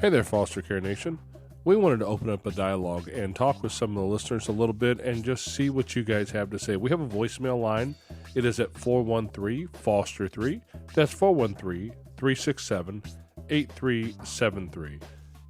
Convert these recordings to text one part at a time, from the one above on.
Hey there, Foster Care Nation. We wanted to open up a dialogue and talk with some of the listeners a little bit and just see what you guys have to say. We have a voicemail line. It is at 413-FOSTER-3. That's 413-367-8373.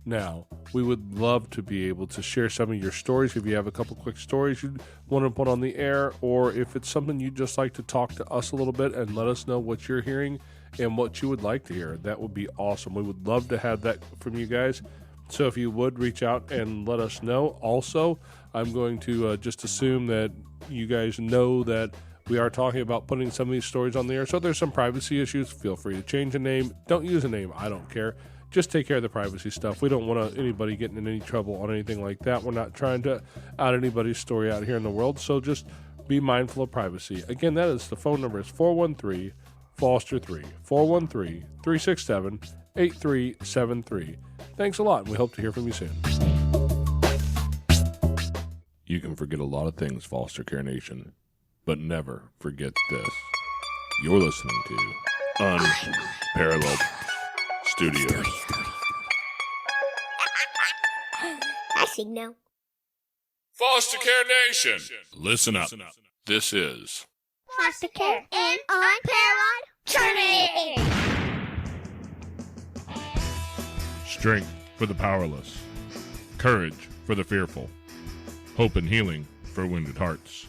Now, we would love to be able to share some of your stories. If you have a couple quick stories you want to put on the air, or if it's something you'd just like to talk to us a little bit and let us know what you're hearing and what you would like to hear, that would be awesome. We would love to have that from you guys. So if you would reach out and let us know. Also, I'm going to just assume that you guys know that we are talking about putting some of these stories on the air. So if there's some privacy issues, feel free to change a name. Don't use a name. I don't care. Just take care of the privacy stuff. We don't want anybody getting in any trouble on anything like that. We're not trying to out anybody's story out here in the world. So just be mindful of privacy. Again, that is the phone number is 413-FOSTER-3, 413-367-8373. Thanks a lot, and we hope to hear from you soon. You can forget a lot of things, Foster Care Nation, but never forget this. You're listening to Unparalleled Studios. I signal. Foster Care Nation, listen up. This is Foster Care and Unparalleled Journey. strength for the powerless, courage for the fearful, hope and healing for wounded hearts.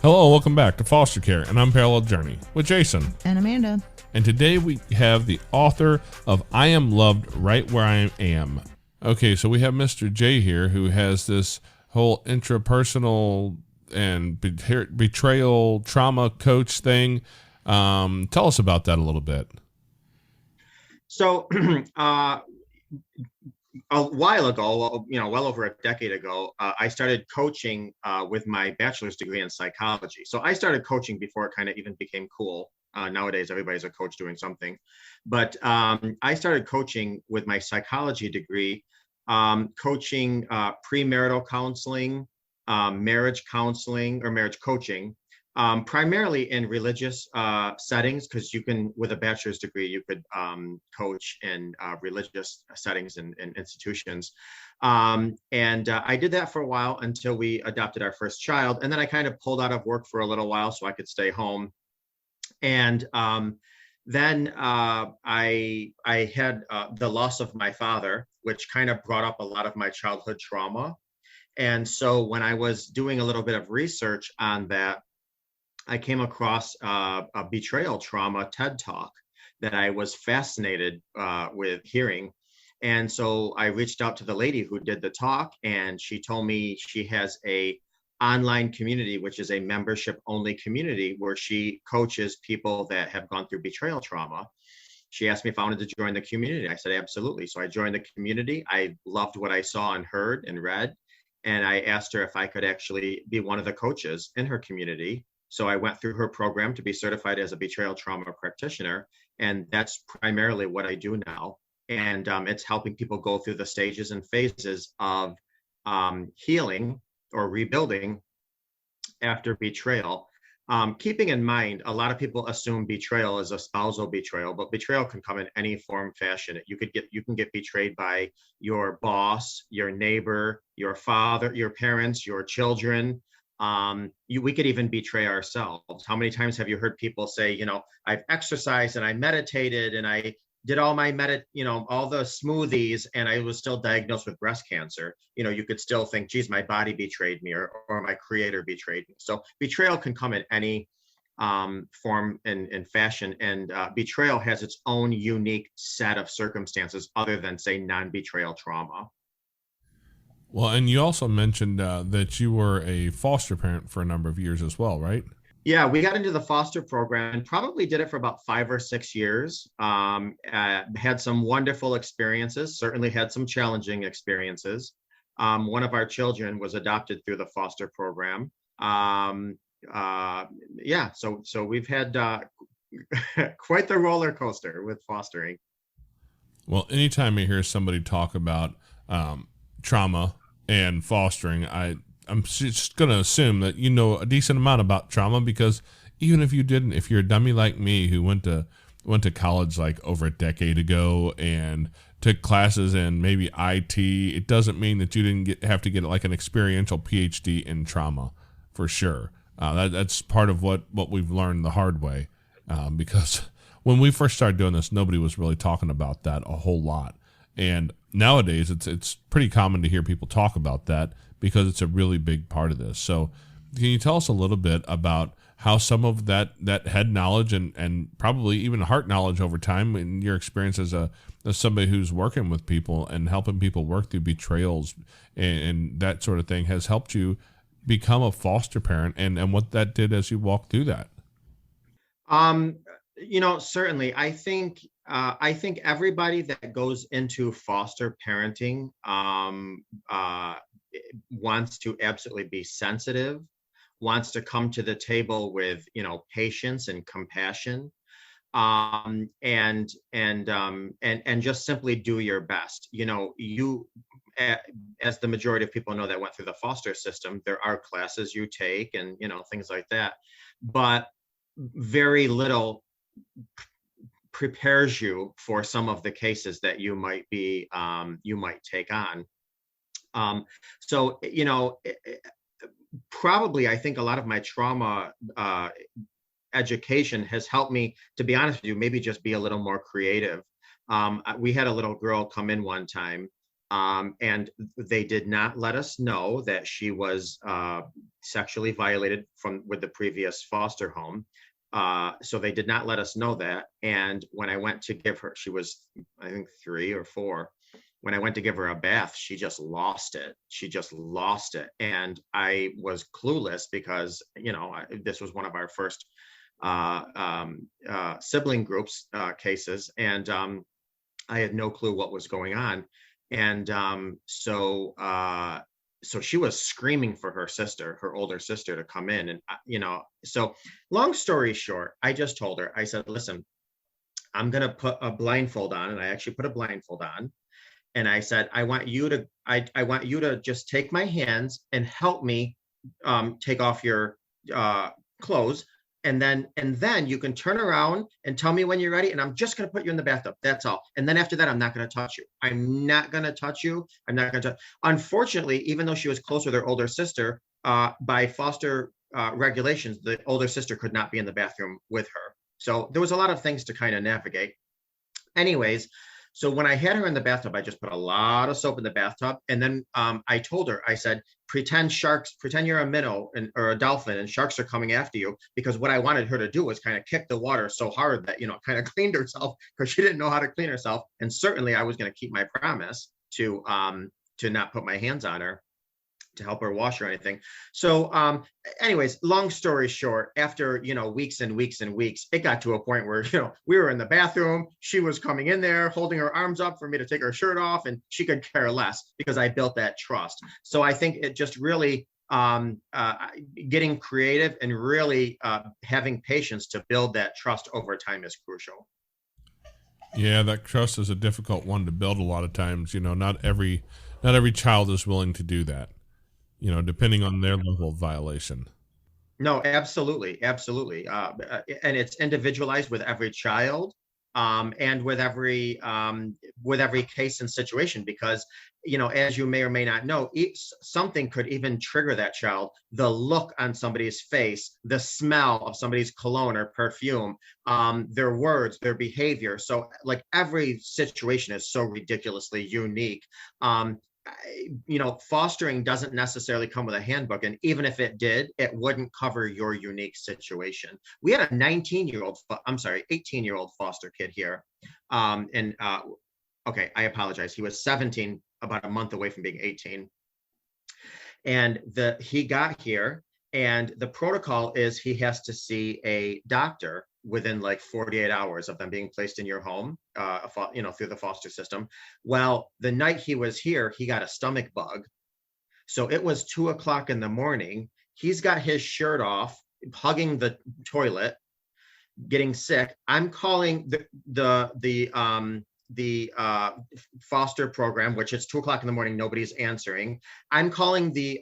Hello, welcome back to Foster Care, an Unparalleled Journey with Jason. And Amanda. And today we have the author of I Am Loved Right Where I Am. Okay, so we have Mr. J here who has this whole intrapersonal and betrayal trauma coach thing. Tell us about that a little bit. So a while ago, well over a decade ago, I started coaching with my bachelor's degree in psychology. So I started coaching before it kind of even became cool. Nowadays, everybody's a coach doing something. But I started coaching with my psychology degree, coaching premarital counseling, marriage counseling, or marriage coaching, primarily in religious settings, because you can, with a bachelor's degree, you could coach in religious settings and institutions. And I did that for a while until we adopted our first child. And then I kind of pulled out of work for a little while so I could stay home. And then I had the loss of my father, which kind of brought up a lot of my childhood trauma. And so when I was doing a little bit of research on that, I came across a betrayal trauma TED Talk that I was fascinated with hearing. And so I reached out to the lady who did the talk, and she told me she has a online community, which is a membership only community where she coaches people that have gone through betrayal trauma. She asked me if I wanted to join the community. I said, absolutely. So I joined the community. I loved what I saw and heard and read. And I asked her if I could actually be one of the coaches in her community. So I went through her program to be certified as a betrayal trauma practitioner. And that's primarily what I do now. And it's helping people go through the stages and phases of healing or rebuilding after betrayal. Keeping in mind, a lot of people assume betrayal is a spousal betrayal, but betrayal can come in any form, fashion. You can get betrayed by your boss, your neighbor, your father, your parents, your children. We could even betray ourselves. How many times have you heard people say, I've exercised and I meditated and I did all my all the smoothies, and I was still diagnosed with breast cancer. You could still think, geez, my body betrayed me, or my creator betrayed me. So betrayal can come in any form and fashion, and betrayal has its own unique set of circumstances other than, say, non-betrayal trauma. Well, and you also mentioned that you were a foster parent for a number of years as well, right? Yeah, we got into the foster program and probably did it for about 5 or 6 years. Had some wonderful experiences, certainly had some challenging experiences. One of our children was adopted through the foster program. So we've had quite the roller coaster with fostering. Well, anytime I hear somebody talk about trauma and fostering, I'm just going to assume that you know a decent amount about trauma, because even if you didn't, if you're a dummy like me who went to college like over a decade ago and took classes in maybe IT, it doesn't mean that you didn't have to get like an experiential PhD in trauma, for sure. That's part of what we've learned the hard way, because when we first started doing this, nobody was really talking about that a whole lot. And nowadays, it's pretty common to hear people talk about that because it's a really big part of this. So, can you tell us a little bit about how some of that head knowledge and probably even heart knowledge over time, in your experience as somebody who's working with people and helping people work through betrayals and that sort of thing, has helped you become a foster parent, and what that did as you walked through that? Um, certainly, I think everybody that goes into foster parenting wants to absolutely be sensitive, wants to come to the table with patience and compassion, and just simply do your best. As the majority of people know that went through the foster system, there are classes you take and things like that, but very little prepares you for some of the cases that you might take on. So probably I think a lot of my trauma education has helped me, to be honest with you, maybe just be a little more creative. We had a little girl come in one time, and they did not let us know that she was sexually violated with the previous foster home. So they did not let us know that. And when I went to give her, she was, I think, 3 or 4. When I went to give her a bath, she just lost it. And I was clueless because, this was one of our first sibling groups cases. And I had no clue what was going on. And so she was screaming for her older sister, to come in. And, so long story short, I just told her, I said, listen, I'm going to put a blindfold on. And I actually put a blindfold on. And I said, I want you to just take my hands and help me take off your clothes. And then you can turn around and tell me when you're ready. And I'm just going to put you in the bathtub. That's all. And then after that, I'm not going to touch you. I'm not going to touch you. Unfortunately, even though she was close with her older sister, by foster regulations, the older sister could not be in the bathroom with her. So there was a lot of things to kind of navigate. Anyways, so when I had her in the bathtub, I just put a lot of soap in the bathtub. And then I told her, I said, pretend you're a minnow or a dolphin and sharks are coming after you, because what I wanted her to do was kind of kick the water so hard that, kind of cleaned herself, because she didn't know how to clean herself. And certainly I was going to keep my promise to not put my hands on her to help her wash or anything. So anyways, long story short, after weeks and weeks and weeks, it got to a point where we were in the bathroom, she was coming in there holding her arms up for me to take her shirt off, and she could care less because I built that trust. So I think it just really getting creative and really having patience to build that trust over time is crucial. Yeah, that trust is a difficult one to build a lot of times. Not every child is willing to do that, depending on their level of violation. No, absolutely, absolutely, and it's individualized with every child, and with every case and situation, because as you may or may not know, something could even trigger that child. The look on somebody's face, the smell of somebody's cologne or perfume, their words, their behavior. So, like, every situation is so ridiculously unique. Fostering doesn't necessarily come with a handbook. And even if it did, it wouldn't cover your unique situation. We had a 18-year-old foster kid here. Okay, I apologize. He was 17, about a month away from being 18. And he got here, and the protocol is he has to see a doctor within like 48 hours of them being placed in your home, through the foster system. Well, the night he was here, he got a stomach bug. So it was 2:00 in the morning. He's got his shirt off, hugging the toilet, getting sick. I'm calling the the foster program, which it's 2:00 in the morning, nobody's answering. I'm calling the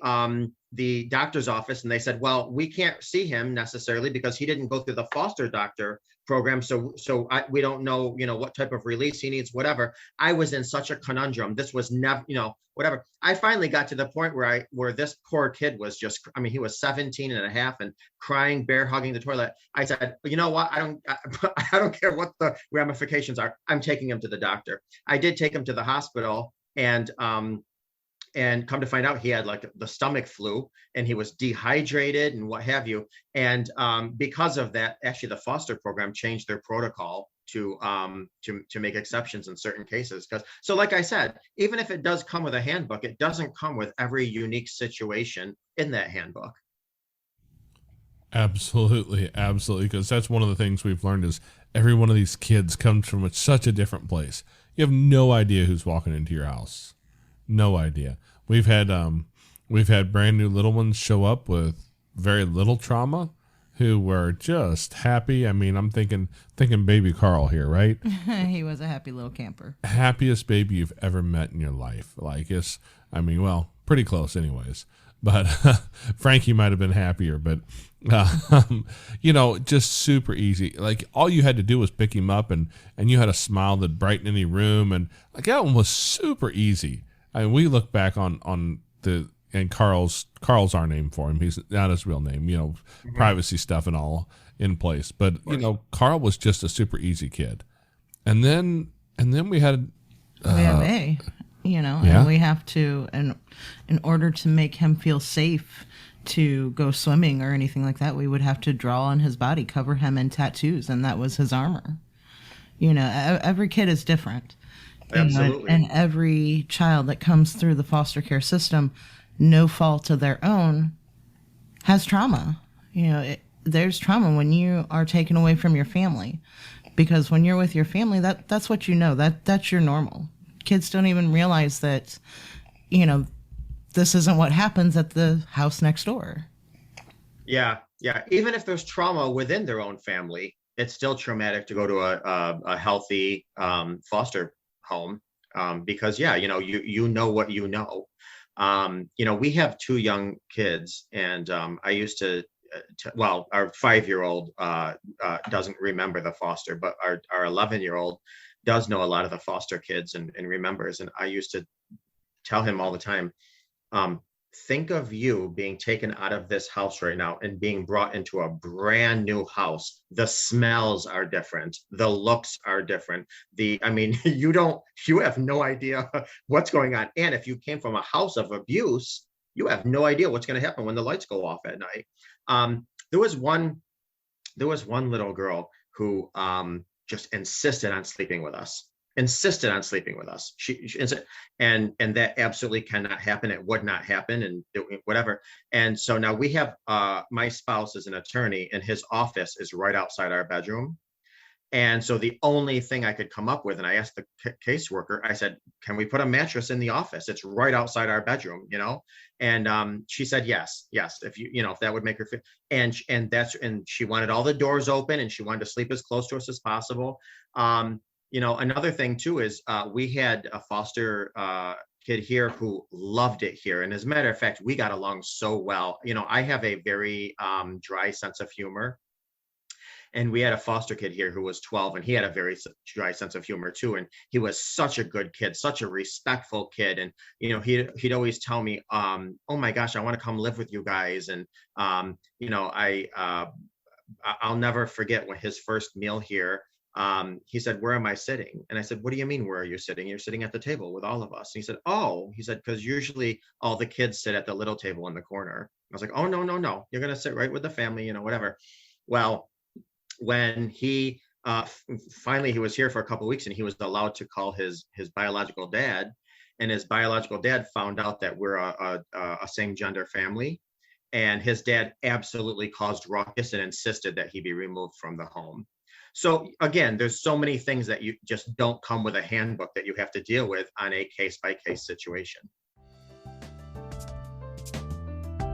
doctor's office, and they said, well, we can't see him necessarily because he didn't go through the foster doctor program. So we don't know, what type of release he needs, whatever. I was in such a conundrum. This was never, whatever. I finally got to the point where this poor kid was just, he was 17 and a half and crying, bear hugging the toilet. I said, you know what? I don't care what the ramifications are. I'm taking him to the doctor. I did take him to the hospital, and come to find out he had like the stomach flu, and he was dehydrated and what have you. And because of that, actually the foster program changed their protocol to make exceptions in certain cases. So like I said, even if it does come with a handbook, it doesn't come with every unique situation in that handbook. Absolutely. Because that's one of the things we've learned is every one of these kids comes from such a different place. You have no idea who's walking into your house. No idea. We've had brand new little ones show up with very little trauma who were just happy. I'm thinking baby Carl here, right? He was a happy little camper. Happiest baby you've ever met in your life. Pretty close anyways. But Frankie might have been happier, but just super easy. Like all you had to do was pick him up, and you had a smile that brightened any room, and like that one was super easy. We look back on and Carl's our name for him. He's not his real name, Mm-hmm. privacy stuff and all in place. But Carl was just a super easy kid. And then we had A, and we have to, and in order to make him feel safe to go swimming or anything like that, we would have to draw on his body, cover him in tattoos, and that was his armor. Every kid is different. Absolutely. And every child that comes through the foster care system, no fault of their own, has trauma. There's trauma when you are taken away from your family, because when you're with your family, that's what that's your normal. Kids don't even realize that, this isn't what happens at the house next door. Yeah. Even if there's trauma within their own family, it's still traumatic to go to a healthy foster home, because you know what you know. We have 2 young kids, and I used to our 5-year-old doesn't remember the foster, but our 11-year-old does know a lot of the foster kids and remembers. And I used to tell him all the time, think of you being taken out of this house right now and being brought into a brand new house. The smells are different. The looks are different. You have no idea what's going on. And if you came from a house of abuse, you have no idea what's going to happen when the lights go off at night. There was one little girl who just insisted on sleeping with us. She and that absolutely cannot happen. It would not happen, and whatever. And so now we have my spouse is an attorney, and his office is right outside our bedroom. And so the only thing I could come up with, and I asked the caseworker, I said, can we put a mattress in the office? It's right outside our bedroom, And she said, yes, if if that would make her feel, and she wanted all the doors open, and she wanted to sleep as close to us as possible. Another thing too is we had a foster kid here who loved it here. And as a matter of fact, we got along so well. I have a very dry sense of humor. And we had a foster kid here who was 12, and he had a very dry sense of humor too. And he was such a good kid, such a respectful kid. And, he'd always tell me, oh my gosh, I want to come live with you guys. And, I'll never forget when his first meal here, he said, where am I sitting? And I said, what do you mean, where are you sitting? You're sitting at the table with all of us. And he said, because usually all the kids sit at the little table in the corner. I was like, oh, no. You're going to sit right with the family, whatever. Well, when he finally, he was here for a couple of weeks, and he was allowed to call his biological dad, and his biological dad found out that we're a same gender family. And his dad absolutely caused ruckus and insisted that he be removed from the home. So again, there's so many things that you just don't come with a handbook that you have to deal with on a case-by-case situation.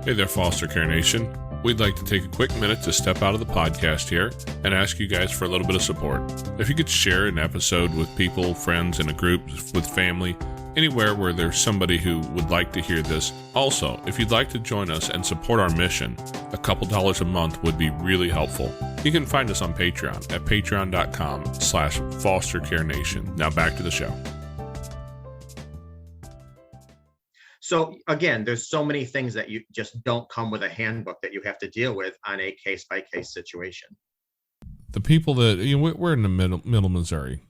Hey there, Foster Care Nation. We'd like to take a quick minute to step out of the podcast here and ask you guys for a little bit of support. If you could share an episode with people, friends, in a group, with family, anywhere where there's somebody who would like to hear this. Also, if you'd like to join us and support our mission, a couple dollars a month would be really helpful. You can find us on Patreon at patreon.com/fostercarenation. Now back to the show. So again, there's so many things that you just don't come with a handbook that you have to deal with on a case-by-case situation. The people that, we're in the middle Missouri,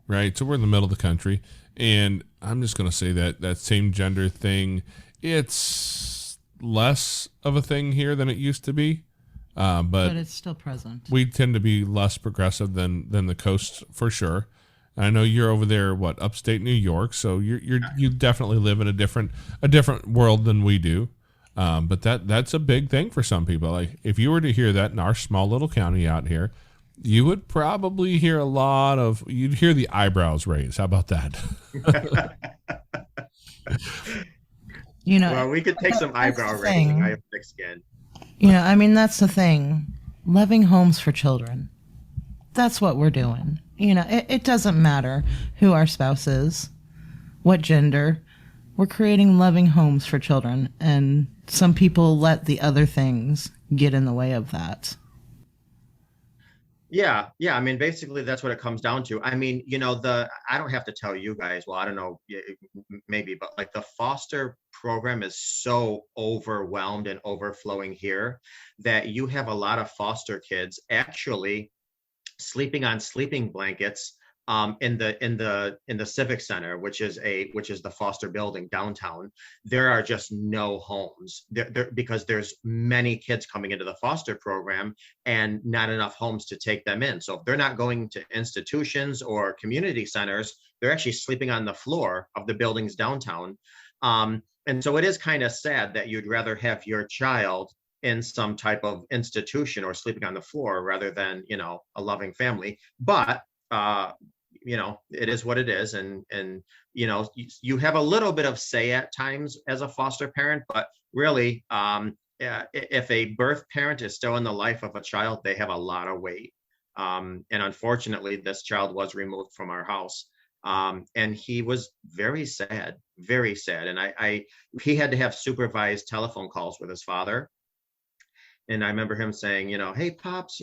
right? So we're in the middle of the country, and I'm just going to say that same gender thing, it's less of a thing here than it used to be. But it's still present. We tend to be less progressive than the coast for sure. I know you're over there, upstate New York, so you definitely live in a different world than we do. But that's a big thing for some people. Like, if you were to hear that in our small little county out here, you would probably hear you'd hear the eyebrows raise. How about that? Well, we could take some eyebrow raising. I have thick skin. That's the thing. Loving homes for children. That's what we're doing. It doesn't matter who our spouse is, what gender. We're creating loving homes for children, and some people let the other things get in the way of that. Yeah. Basically that's what it comes down to. I don't have to tell you guys, well, I don't know, maybe, but like the foster program is so overwhelmed and overflowing here that you have a lot of foster kids actually sleeping on sleeping blankets in the civic center, which is the foster building downtown. There are just no homes there because there's many kids coming into the foster program and not enough homes to take them in. So if they're not going to institutions or community centers, they're actually sleeping on the floor of the buildings downtown. And so it is kind of sad that you'd rather have your child in some type of institution or sleeping on the floor rather than, a loving family. But, it is what it is. And you have a little bit of say at times as a foster parent, but really, if a birth parent is still in the life of a child, they have a lot of weight. And unfortunately, this child was removed from our house. And he was very sad. And he had to have supervised telephone calls with his father. And I remember him saying, hey, Pops,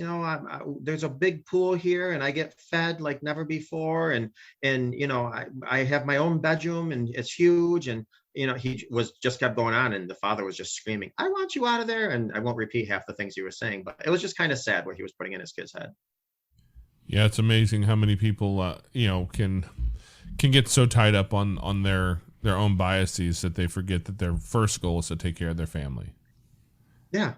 there's a big pool here and I get fed like never before. And I have my own bedroom and it's huge. And, he just kept going on, and the father was just screaming, I want you out of there. And I won't repeat half the things he was saying, but it was just kind of sad what he was putting in his kid's head. Yeah, it's amazing how many people, can get so tied up on their own biases that they forget that their first goal is to take care of their family. Yeah.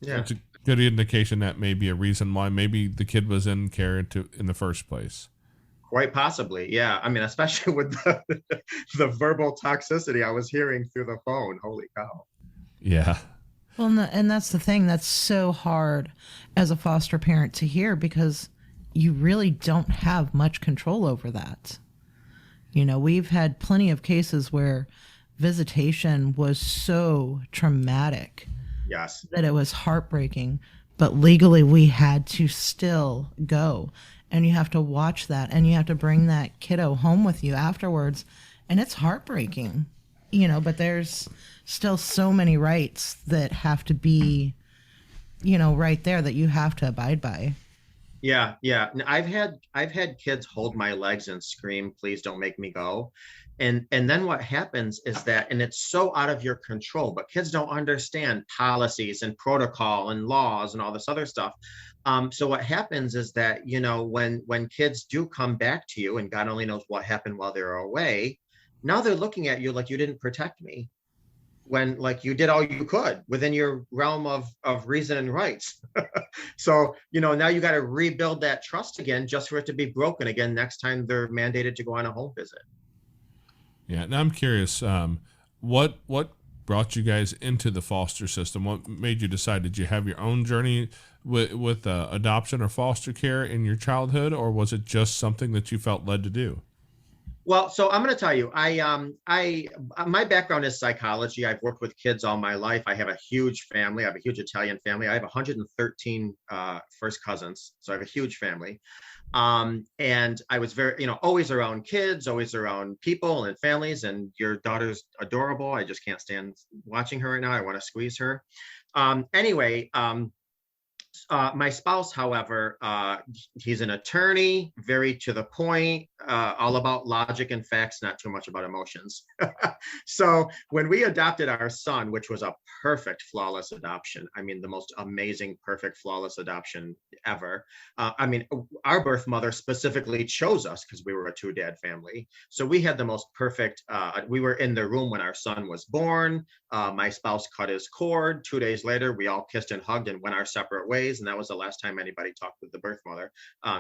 Yeah. It's a good indication that may be a reason why maybe the kid was in care in the first place. Quite possibly. Yeah. Especially with the verbal toxicity I was hearing through the phone. Holy cow. Yeah. Well, and that's the thing that's so hard as a foster parent to hear, because you really don't have much control over that. We've had plenty of cases where visitation was so traumatic. Yes. That it was heartbreaking, but legally we had to still go, and you have to watch that, and you have to bring that kiddo home with you afterwards, and it's heartbreaking, but there's still so many rights that have to be, right there that you have to abide by. Yeah. I've had kids hold my legs and scream, please don't make me go. And then what happens is that, and it's so out of your control, but kids don't understand policies and protocol and laws and all this other stuff. So what happens is that, when kids do come back to you, and God only knows what happened while they were away, now they're looking at you like you didn't protect me, when like you did all you could within your realm of reason and rights. So, now you got to rebuild that trust again just for it to be broken again next time they're mandated to go on a home visit. Yeah. Now I'm curious, what brought you guys into the foster system? What made you decide? Did you have your own journey with adoption or foster care in your childhood, or was it just something that you felt led to do? Well, so I'm going to tell you, my background is psychology. I've worked with kids all my life. I have a huge family. I have a huge Italian family. I have 113 first cousins, so I have a huge family. And I was very, always around kids, always around people and families. And your daughter's adorable. I just can't stand watching her right now. I want to squeeze her. Anyway, my spouse, however, he's an attorney, very to the point, all about logic and facts, not too much about emotions. So when we adopted our son, which was a perfect, flawless adoption, I mean, the most amazing, perfect, flawless adoption ever. I mean, our birth mother specifically chose us because we were a two-dad family. So we had the most perfect, we were in the room when our son was born. My spouse cut his cord. 2 days later, we all kissed and hugged and went our separate ways. And that was the last time anybody talked with the birth mother.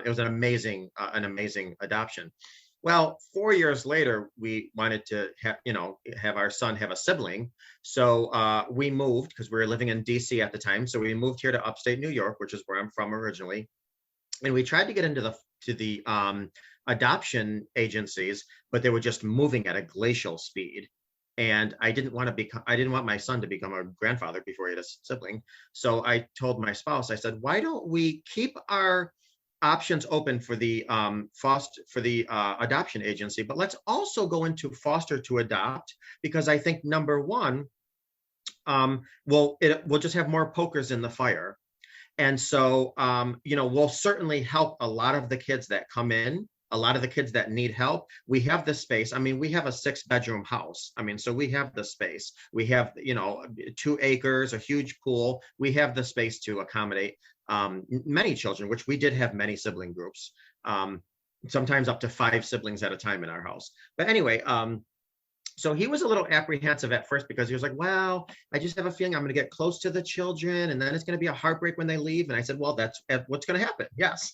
It was an amazing adoption. Well, 4 years later, we wanted to have our son have a sibling. So we moved because we were living in DC at the time. So we moved here to upstate New York, which is where I'm from originally. And we tried to get into the adoption agencies, but they were just moving at a glacial speed. And I didn't want my son to become a grandfather before he had a sibling. So I told my spouse, I said, why don't we keep our options open for the adoption agency, but let's also go into foster to adopt, because I think number one, we'll just have more pokers in the fire. And so, we'll certainly help a lot of the kids that come in, a lot of the kids that need help. We have the space. I mean, we have a 6-bedroom house. I mean, so we have the space. We have, 2 acres, a huge pool. We have the space to accommodate many children, which we did have many sibling groups, sometimes up to 5 siblings at a time in our house. But anyway, so he was a little apprehensive at first because he was like, well, I just have a feeling I'm going to get close to the children and then it's going to be a heartbreak when they leave. And I said, well, that's what's going to happen. Yes,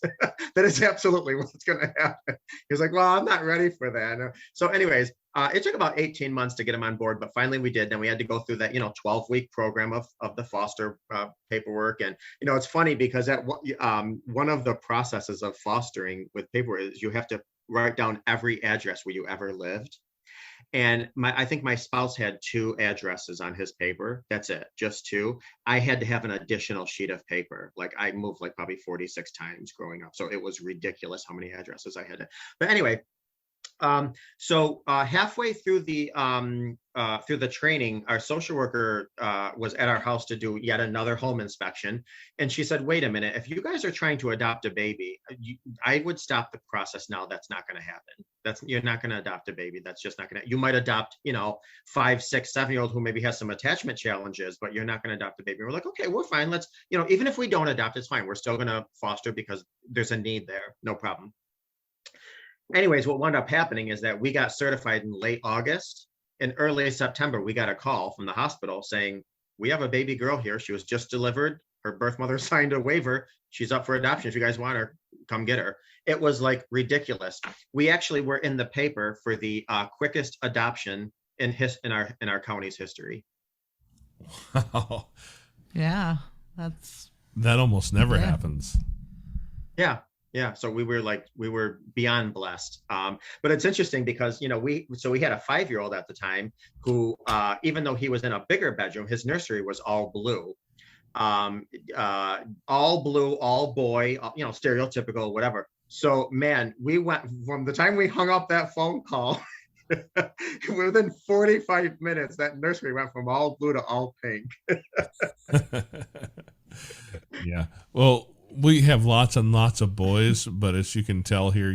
that is absolutely what's going to happen. He was like, well, I'm not ready for that. So anyways, it took about 18 months to get him on board, but finally we did. Then we had to go through that, 12-week program of the foster paperwork. And, it's funny because one of the processes of fostering with paperwork is you have to write down every address where you ever lived. And I think my spouse had 2 addresses on his paper. That's it, just 2. I had to have an additional sheet of paper. Like I moved like probably 46 times growing up. So it was ridiculous how many addresses I had to. But anyway, so halfway through the training, our social worker was at our house to do yet another home inspection. And she said, wait a minute, if you guys are trying to adopt a baby, I would stop the process now. That's not going to happen. You're not going to adopt a baby. That's just not going to, you might adopt, 5, 6, 7-year-old who maybe has some attachment challenges, but you're not going to adopt a baby. We're like, okay, we're fine. Let's, even if we don't adopt, it's fine. We're still going to foster because there's a need there. No problem. Anyways, what wound up happening is that we got certified in late August. In early September, we got a call from the hospital saying, we have a baby girl here. She was just delivered. Her birth mother signed a waiver. She's up for adoption. If you guys want her, come get her. It was like ridiculous. We actually were in the paper for the quickest adoption in our county's history. Wow. Yeah, that almost never happens. Yeah. Yeah, so we were beyond blessed. But it's interesting because, we had a 5-year-old at the time who, even though he was in a bigger bedroom, his nursery was all blue. All blue, all boy, stereotypical, whatever. So, man, we went from the time we hung up that phone call, within 45 minutes, that nursery went from all blue to all pink. Yeah. Well, we have lots and lots of boys, but as you can tell here,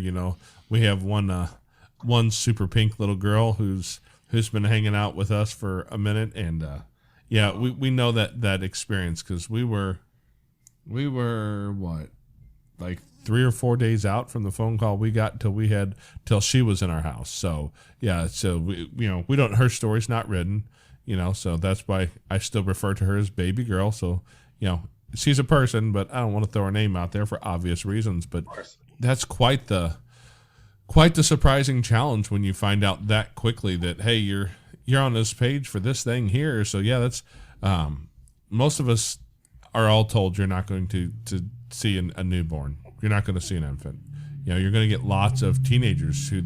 we have one super pink little girl who's been hanging out with us for a minute, and we know that experience because we were what, like 3 or 4 days out from the phone call we got till she was in our house. So yeah, so her story's not written, so that's why I still refer to her as baby girl. So she's a person, but I don't want to throw her name out there for obvious reasons. But that's quite the surprising challenge when you find out that quickly that, hey, you're on this page for this thing here. So yeah, that's most of us are all told you're not going to see a newborn. You're not going to see an infant. you're going to get lots of teenagers who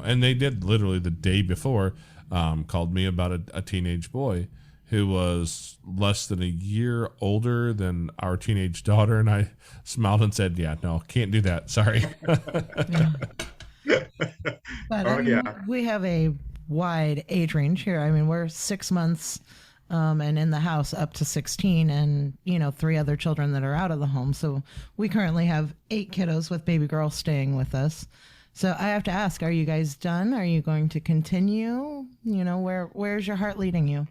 and they did literally the day before called me about a teenage boy who was less than a year older than our teenage daughter. And I smiled and said, yeah, no, can't do that. Sorry. But we have a wide age range here. I mean, we're 6 months and in the house up to 16 and, 3 other children that are out of the home. So we currently have 8 kiddos with baby girl staying with us. So I have to ask, are you guys done? Are you going to continue? Where's your heart leading you?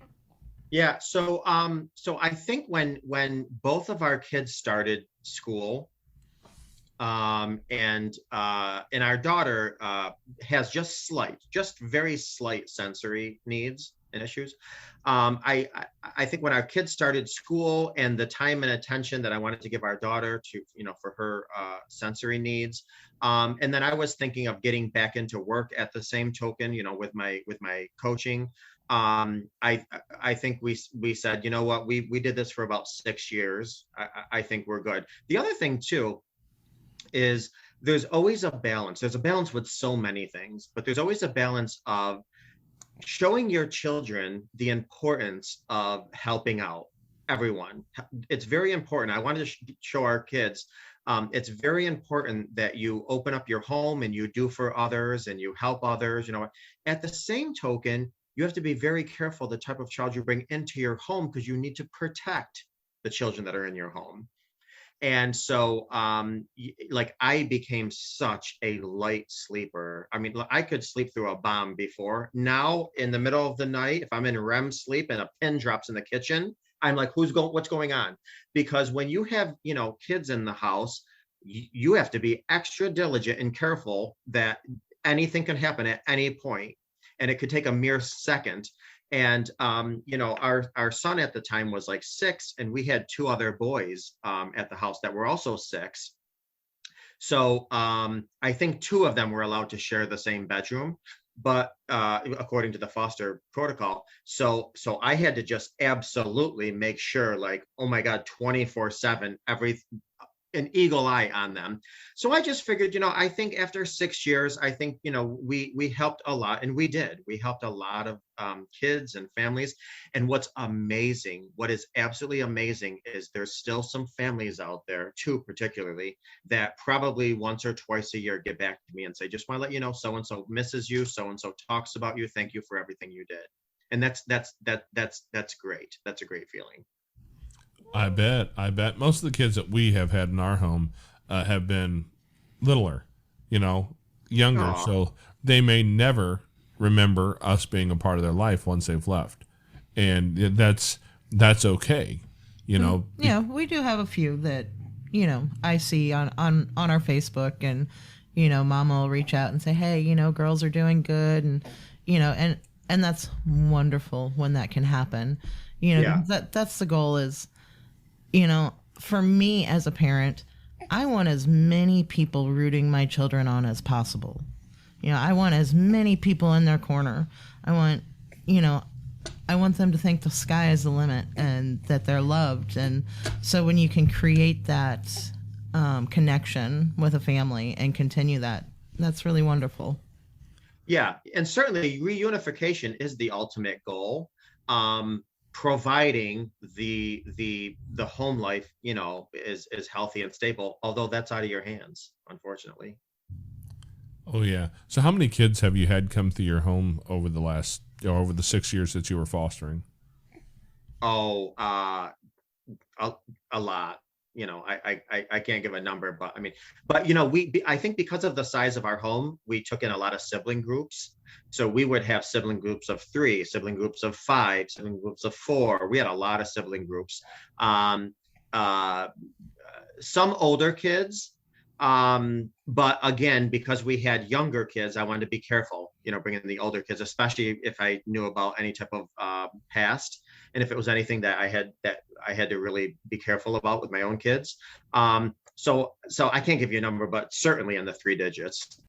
Yeah. So I think when both of our kids started school, and our daughter has just very slight sensory needs and issues. I think when our kids started school and the time and attention that I wanted to give our daughter to, for her sensory needs, and then I was thinking of getting back into work at the same token, with my coaching. I think we said, you know what, we did this for about 6 years. I think we're good. The other thing too is there's always a balance. There's a balance with so many things, but there's always a balance of showing your children the importance of helping out everyone. It's very important. I wanted to show our kids it's very important that you open up your home and you do for others and you help others. At the same token, you have to be very careful the type of child you bring into your home, because you need to protect the children that are in your home. And so, I became such a light sleeper. I mean, I could sleep through a bomb before. Now, in the middle of the night, if I'm in REM sleep and a pin drops in the kitchen, I'm like, what's going on? Because when you have, kids in the house, you have to be extra diligent and careful that anything can happen at any point. And it could take a mere second. And, our son at the time was like 6, and we had 2 other boys at the house that were also 6. So I think 2 of them were allowed to share the same bedroom, but according to the foster protocol. So I had to just absolutely make sure, like, oh my God, 24/7, an eagle eye on them. So I just figured, I think after 6 years, I think, we helped a lot, and we helped a lot of kids and families. And what is absolutely amazing is there's still some families out there, 2 particularly, that probably once or twice a year get back to me and say, just want to let you know, so-and-so misses you, so-and-so talks about you, thank you for everything you did. And that's great. That's a great feeling. I bet most of the kids that we have had in our home have been littler, younger. Aww. So they may never remember us being a part of their life once they've left. And that's okay, Yeah, we do have a few that, I see on our Facebook, and, Mama will reach out and say, hey, girls are doing good. And, and that's wonderful when that can happen. Yeah. That's the goal is, for me as a parent, I want as many people rooting my children on as possible. I want as many people in their corner. I want them to think the sky is the limit and that they're loved. And so when you can create that connection with a family and continue that, that's really wonderful. Yeah. And certainly reunification is the ultimate goal. Providing the home life, is healthy and stable, although that's out of your hands, unfortunately. Oh yeah. So how many kids have you had come through your home over the 6 years that you were fostering? Oh, a lot. I can't give a number, but I think because of the size of our home, we took in a lot of sibling groups. So we would have sibling groups of 3, sibling groups of 5, sibling groups of 4. We had a lot of sibling groups. Some older kids, but again, because we had younger kids, I wanted to be careful, bringing the older kids, especially if I knew about any type of past, and if it was anything that I had to really be careful about with my own kids. So I can't give you a number, but certainly in the 3 digits.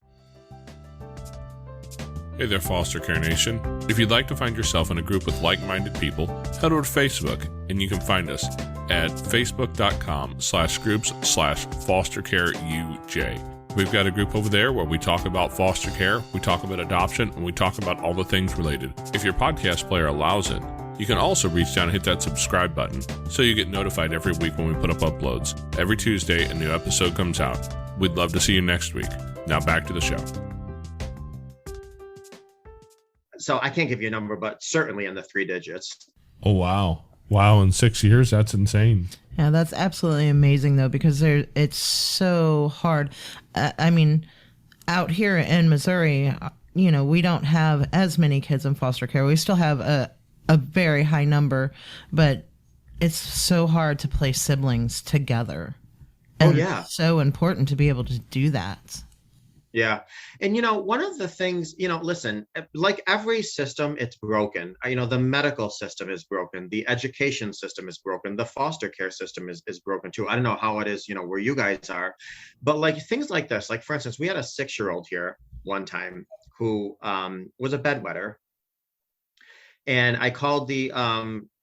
Hey there, Foster Care Nation. If you'd like to find yourself in a group with like-minded people, head over to Facebook, and you can find us at facebook.com/groups/fostercareuj. We've got a group over there where we talk about foster care, we talk about adoption, and we talk about all the things related. If your podcast player allows it, you can also reach down and hit that subscribe button so you get notified every week when we put up uploads. Every Tuesday, a new episode comes out. We'd love to see you next week. Now back to the show. So I can't give you a number, but certainly in the 3 digits. Oh, wow. Wow, in 6 years? That's insane. Yeah, that's absolutely amazing, though, because it's so hard. I mean, out here in Missouri, we don't have as many kids in foster care. We still have a very high number, but it's so hard to place siblings together. And it's so important to be able to do that. Yeah. And, one of the things, listen, like every system, it's broken. The medical system is broken. The education system is broken. The foster care system is broken too. I don't know how it is, where you guys are, but like things like this, like for instance, we had a 6-year-old here one time who was a bedwetter. And I called the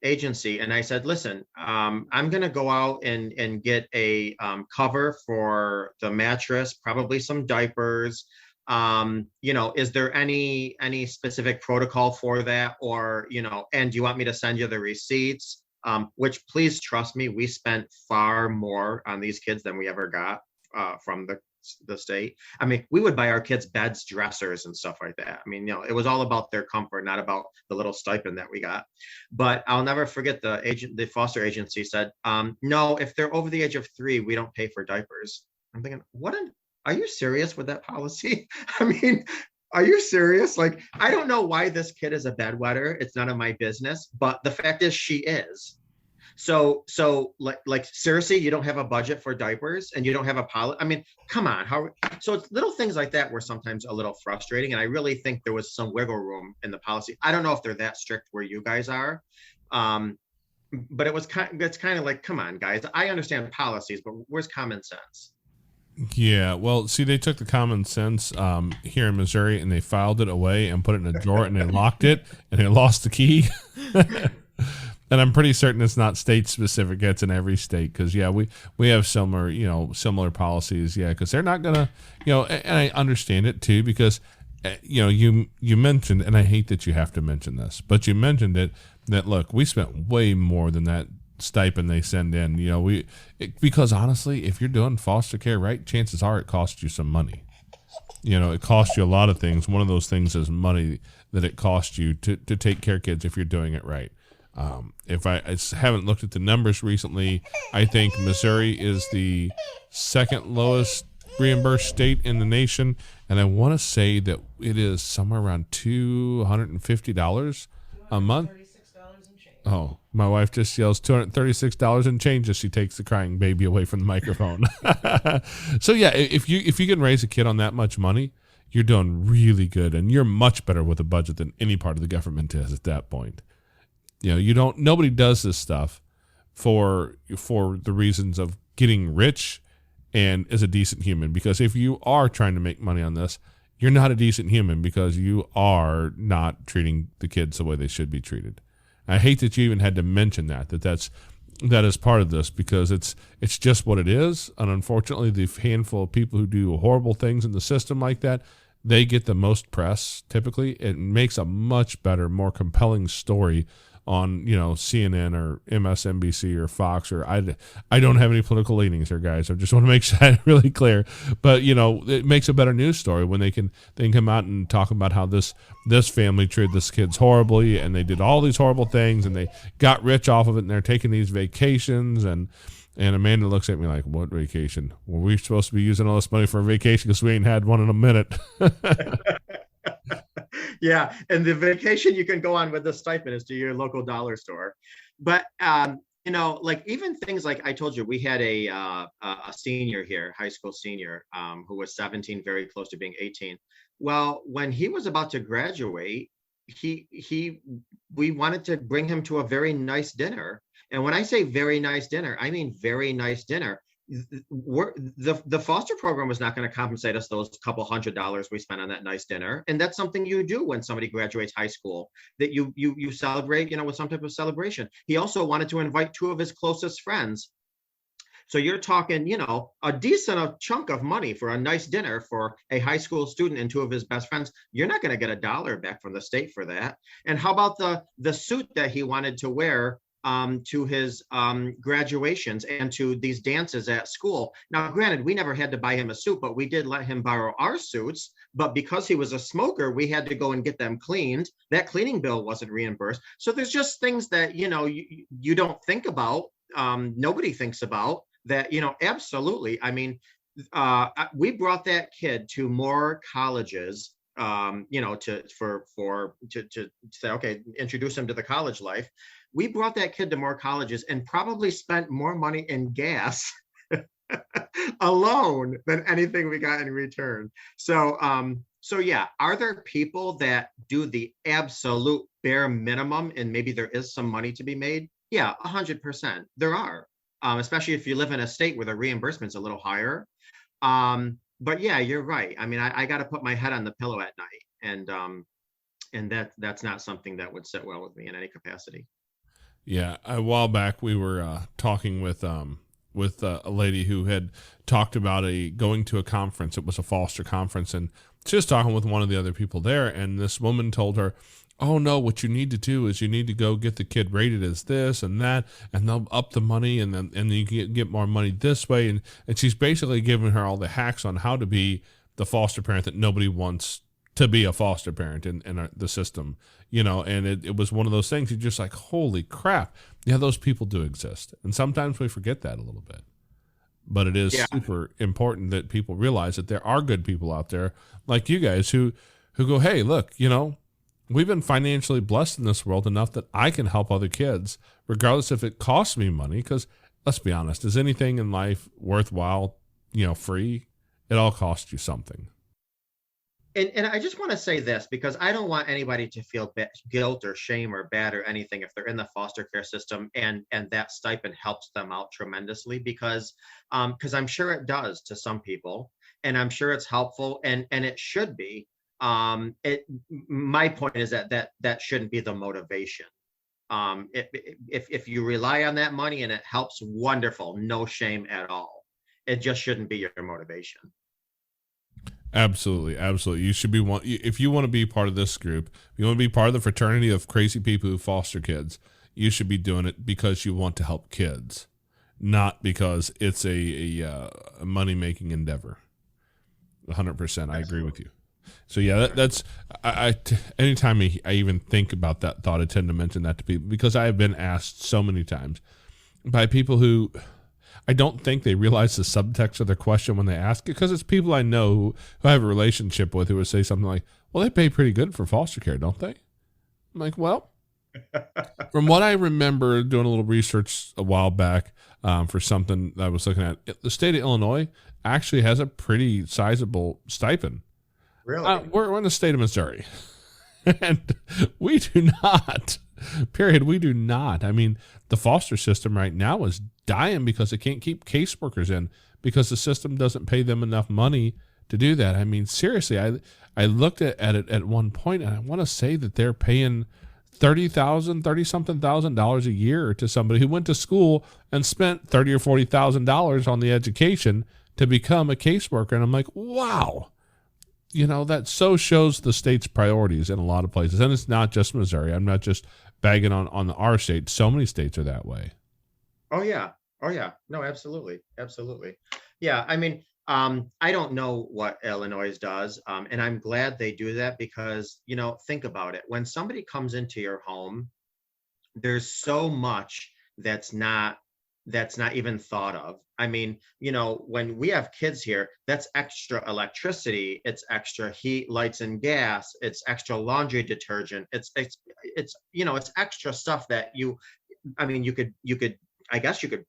agency and I said, listen, I'm going to go out and get a cover for the mattress, probably some diapers. Is there any specific protocol for that? Or, and do you want me to send you the receipts? Which, please trust me, we spent far more on these kids than we ever got from the state. I mean, we would buy our kids beds, dressers, and stuff like that. I mean, it was all about their comfort, not about the little stipend that we got. But I'll never forget the foster agency said, no, if they're over the age of 3, we don't pay for diapers. I'm thinking, are you serious with that policy? I mean, are you serious? Like, I don't know why this kid is a bedwetter. It's none of my business, but the fact is she is. So like seriously, you don't have a budget for diapers and you don't have a policy. I mean, come on. So it's little things like that were sometimes a little frustrating. And I really think there was some wiggle room in the policy. I don't know if they're that strict where you guys are. But it's kind of like, come on, guys. I understand policies, but where's common sense? Yeah, well, see, they took the common sense here in Missouri and they filed it away and put it in a drawer and they locked it and they lost the key. And I'm pretty certain it's not state specific. It's in every state because, we have similar policies. Yeah, because they're not going to, and I understand it too because, you mentioned, and I hate that you have to mention this, but you mentioned it, that, look, we spent way more than that stipend they send in. Because honestly, if you're doing foster care right, chances are it costs you some money. It costs you a lot of things. One of those things is money that it costs you to take care of kids if you're doing it right. If I haven't looked at the numbers recently, I think Missouri is the second lowest reimbursed state in the nation, and I want to say that it is somewhere around $250 a month. Oh, my wife just yells $236 and change as she takes the crying baby away from the microphone. So yeah, if you can raise a kid on that much money, you're doing really good, and you're much better with a budget than any part of the government is at that point. Nobody does this stuff for the reasons of getting rich and is a decent human. Because if you are trying to make money on this, you're not a decent human because you are not treating the kids the way they should be treated. I hate that you even had to mention that is part of this because it's just what it is. And unfortunately, the handful of people who do horrible things in the system like that, they get the most press. Typically, it makes a much better, more compelling story on CNN or MSNBC or Fox or I don't have any political leanings here, guys. I just want to make that really clear. But it makes a better news story when they can come out and talk about how this family treated this kids horribly and they did all these horrible things and they got rich off of it and they're taking these vacations and Amanda looks at me like, what vacation? Were we supposed to be using all this money for a vacation because we ain't had one in a minute? Yeah, and the vacation you can go on with the stipend is to your local dollar store. But like even things like I told you, we had a senior here, high school senior, who was 17, very close to being 18. Well, when he was about to graduate, we wanted to bring him to a very nice dinner. And when I say very nice dinner, I mean very nice dinner. The foster program was not going to compensate us those couple $100 we spent on that nice dinner. And that's something you do when somebody graduates high school, that you celebrate, with some type of celebration. He also wanted to invite 2 of his closest friends So you're talking, a decent chunk of money for a nice dinner for a high school student and two of his best friends. You're not going to get $1 back from the state for that. And how about the suit that he wanted to wear to his graduations and to these dances at school? Now, granted, we never had to buy him a suit, but we did let him borrow our suits. But because he was a smoker, we had to go and get them cleaned. That cleaning bill wasn't reimbursed. So there's just things that, you don't think about. Nobody thinks about that, absolutely. I mean, we brought that kid to more colleges, to say, okay, introduce him to the college life. We brought that kid to more colleges and probably spent more money in gas alone than anything we got in return. So yeah, are there people that do the absolute bare minimum and maybe there is some money to be made? Yeah, 100%. There are, especially if you live in a state where the reimbursement's a little higher. But yeah, you're right. I mean, I got to put my head on the pillow at night, and that's not something that would sit well with me in any capacity. Yeah, a while back we were talking with a lady who had talked about going to a conference. It was a foster conference, and she was talking with one of the other people there, and this woman told her, "Oh no, what you need to do is you need to go get the kid rated as this and that, and they'll up the money, and then you can get more money this way." And she's basically giving her all the hacks on how to be the foster parent that nobody wants to be a foster parent in the system, and it was one of those things you're just like, holy crap. Yeah, those people do exist. And sometimes we forget that a little bit. But it is super important that people realize that there are good people out there like you guys who go, hey, look, we've been financially blessed in this world enough that I can help other kids, regardless if it costs me money. Because let's be honest, is anything in life worthwhile, free? It all costs you something. And I just want to say this, because I don't want anybody to feel guilt or shame or bad or anything if they're in the foster care system and that stipend helps them out tremendously, because I'm sure it does to some people, and I'm sure it's helpful, and it should be. My point is that shouldn't be the motivation. If you rely on that money and it helps, wonderful, no shame at all. It just shouldn't be your motivation. Absolutely. You should be if you want to be part of this group, if you want to be part of the fraternity of crazy people who foster kids, you should be doing it because you want to help kids, not because it's a money-making endeavor. 100%. I agree with you. So yeah, that's anytime I even think about that thought, I tend to mention that to people because I have been asked so many times by people who I don't think they realize the subtext of their question when they ask it, because it's people I know who I have a relationship with who would say something like, well, they pay pretty good for foster care, don't they? I'm like, well, from what I remember doing a little research a while back for something that I was looking at, the state of Illinois actually has a pretty sizable stipend. Really? We're in the state of Missouri, and we do not. Period. We do not. I mean, the foster system right now is dying because it can't keep caseworkers in because the system doesn't pay them enough money to do that. I mean, seriously, I looked at it at one point, and I want to say that they're paying $30-something thousand a year to somebody who went to school and spent $30,000 or $40,000 on the education to become a caseworker. And I'm like, wow. That so shows the state's priorities in a lot of places. And it's not just Missouri. I'm not just bagging on our state. So many states are that way. Oh yeah. No, absolutely. Yeah. I mean, I don't know what Illinois does. And I'm glad they do that because, think about it. When somebody comes into your home, there's so much that's not even thought of. I mean, when we have kids here, that's extra electricity, it's extra heat, lights, and gas, it's extra laundry detergent, it's extra stuff that you could I guess you could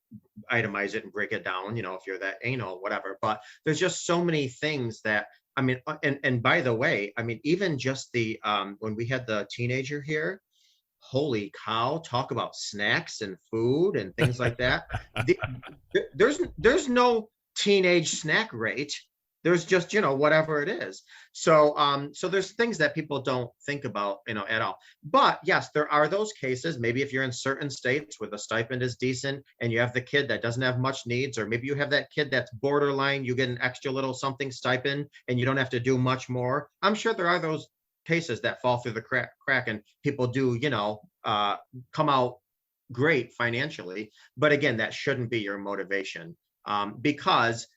itemize it and break it down, if you're that anal, whatever. But there's just so many things that, I mean, and by the way, I mean, even just the when we had the teenager here, holy cow, talk about snacks and food and things like that. There's no teenage snack rate There's just, whatever it is. So, so there's things that people don't think about, at all. But yes, there are those cases. Maybe if you're in certain states where the stipend is decent and you have the kid that doesn't have much needs, or maybe you have that kid that's borderline, you get an extra little something stipend and you don't have to do much more. I'm sure there are those cases that fall through the crack and people do, come out great financially. But again, that shouldn't be your motivation, because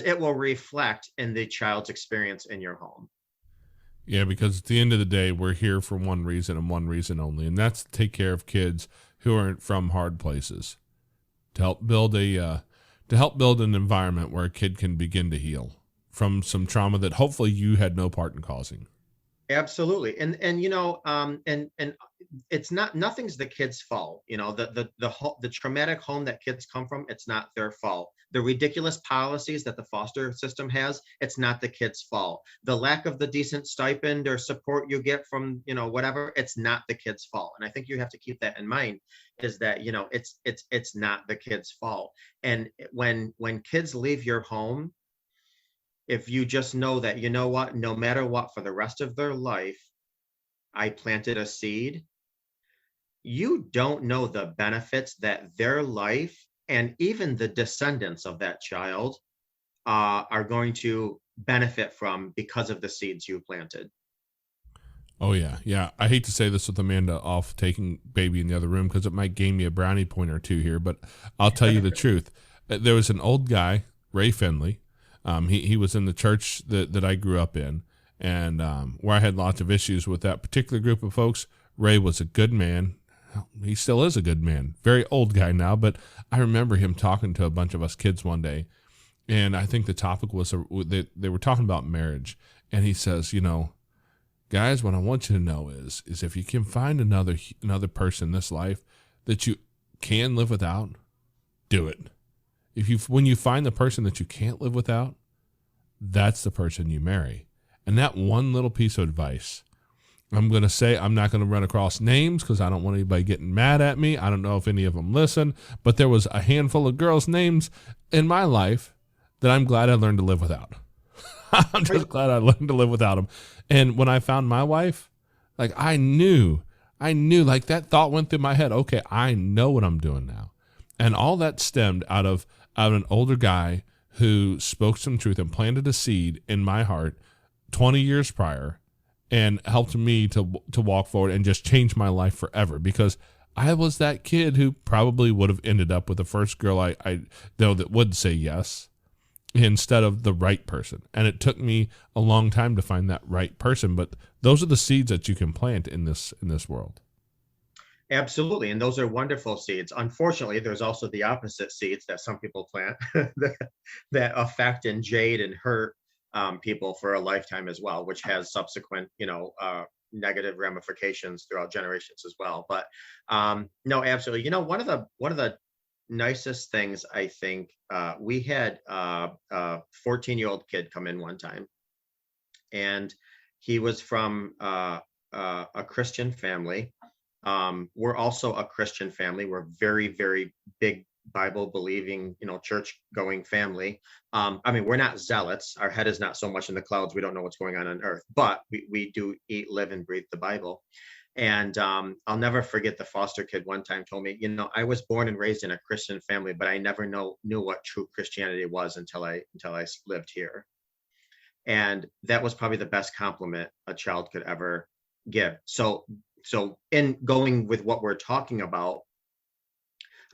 it will reflect in the child's experience in your home. Yeah, because at the end of the day, we're here for one reason and one reason only, and that's to take care of kids who aren't from hard places, to help build an environment where a kid can begin to heal from some trauma that hopefully you had no part in causing. Absolutely. And it's nothing's the kid's fault. The traumatic home that kids come from, it's not their fault. The ridiculous policies that the foster system has, it's not the kid's fault. The lack of the decent stipend or support you get from, whatever, it's not the kid's fault. And I think you have to keep that in mind, is that, it's not the kid's fault. And when kids leave your home, if you just know that, no matter what, for the rest of their life, I planted a seed, you don't know the benefits that their life and even the descendants of that child are going to benefit from because of the seeds you planted. Oh, yeah. Yeah. I hate to say this with Amanda off taking baby in the other room because it might gain me a brownie point or two here, but I'll tell you the truth. There was an old guy, Ray Finley. He was in the church that I grew up in, and where I had lots of issues with that particular group of folks. Ray was a good man. He still is a good man. Very old guy now, but I remember him talking to a bunch of us kids one day, and I think the topic was they were talking about marriage, and he says, guys, what I want you to know is if you can find another person in this life that you can live without, do it. When you find the person that you can't live without, that's the person you marry. And that one little piece of advice, I'm going to say, I'm not going to run across names because I don't want anybody getting mad at me. I don't know if any of them listen, but there was a handful of girls' names in my life that I'm glad I learned to live without. I'm just glad I learned to live without them. And when I found my wife, like I knew, like that thought went through my head. Okay, I know what I'm doing now. And all that stemmed out of an older guy who spoke some truth and planted a seed in my heart 20 years prior and helped me to walk forward and just change my life forever, because I was that kid who probably would have ended up with the first girl I know that would say yes instead of the right person. And it took me a long time to find that right person, but those are the seeds that you can plant in this world. Absolutely. And those are wonderful seeds. Unfortunately, there's also the opposite seeds that some people plant that affect and jade and hurt people for a lifetime as well, which has subsequent, negative ramifications throughout generations as well. But no, absolutely. One of the nicest things, I think, we had a 14-year-old kid come in one time, and he was from a Christian family. We're also a Christian family. We're very, very big Bible believing, church going family. We're not zealots. Our head is not so much in the clouds. We don't know what's going on earth, but we do eat, live, and breathe the Bible. And I'll never forget the foster kid one time told me, I was born and raised in a Christian family, but I never knew what true Christianity was until I lived here. And that was probably the best compliment a child could ever give. So in going with what we're talking about,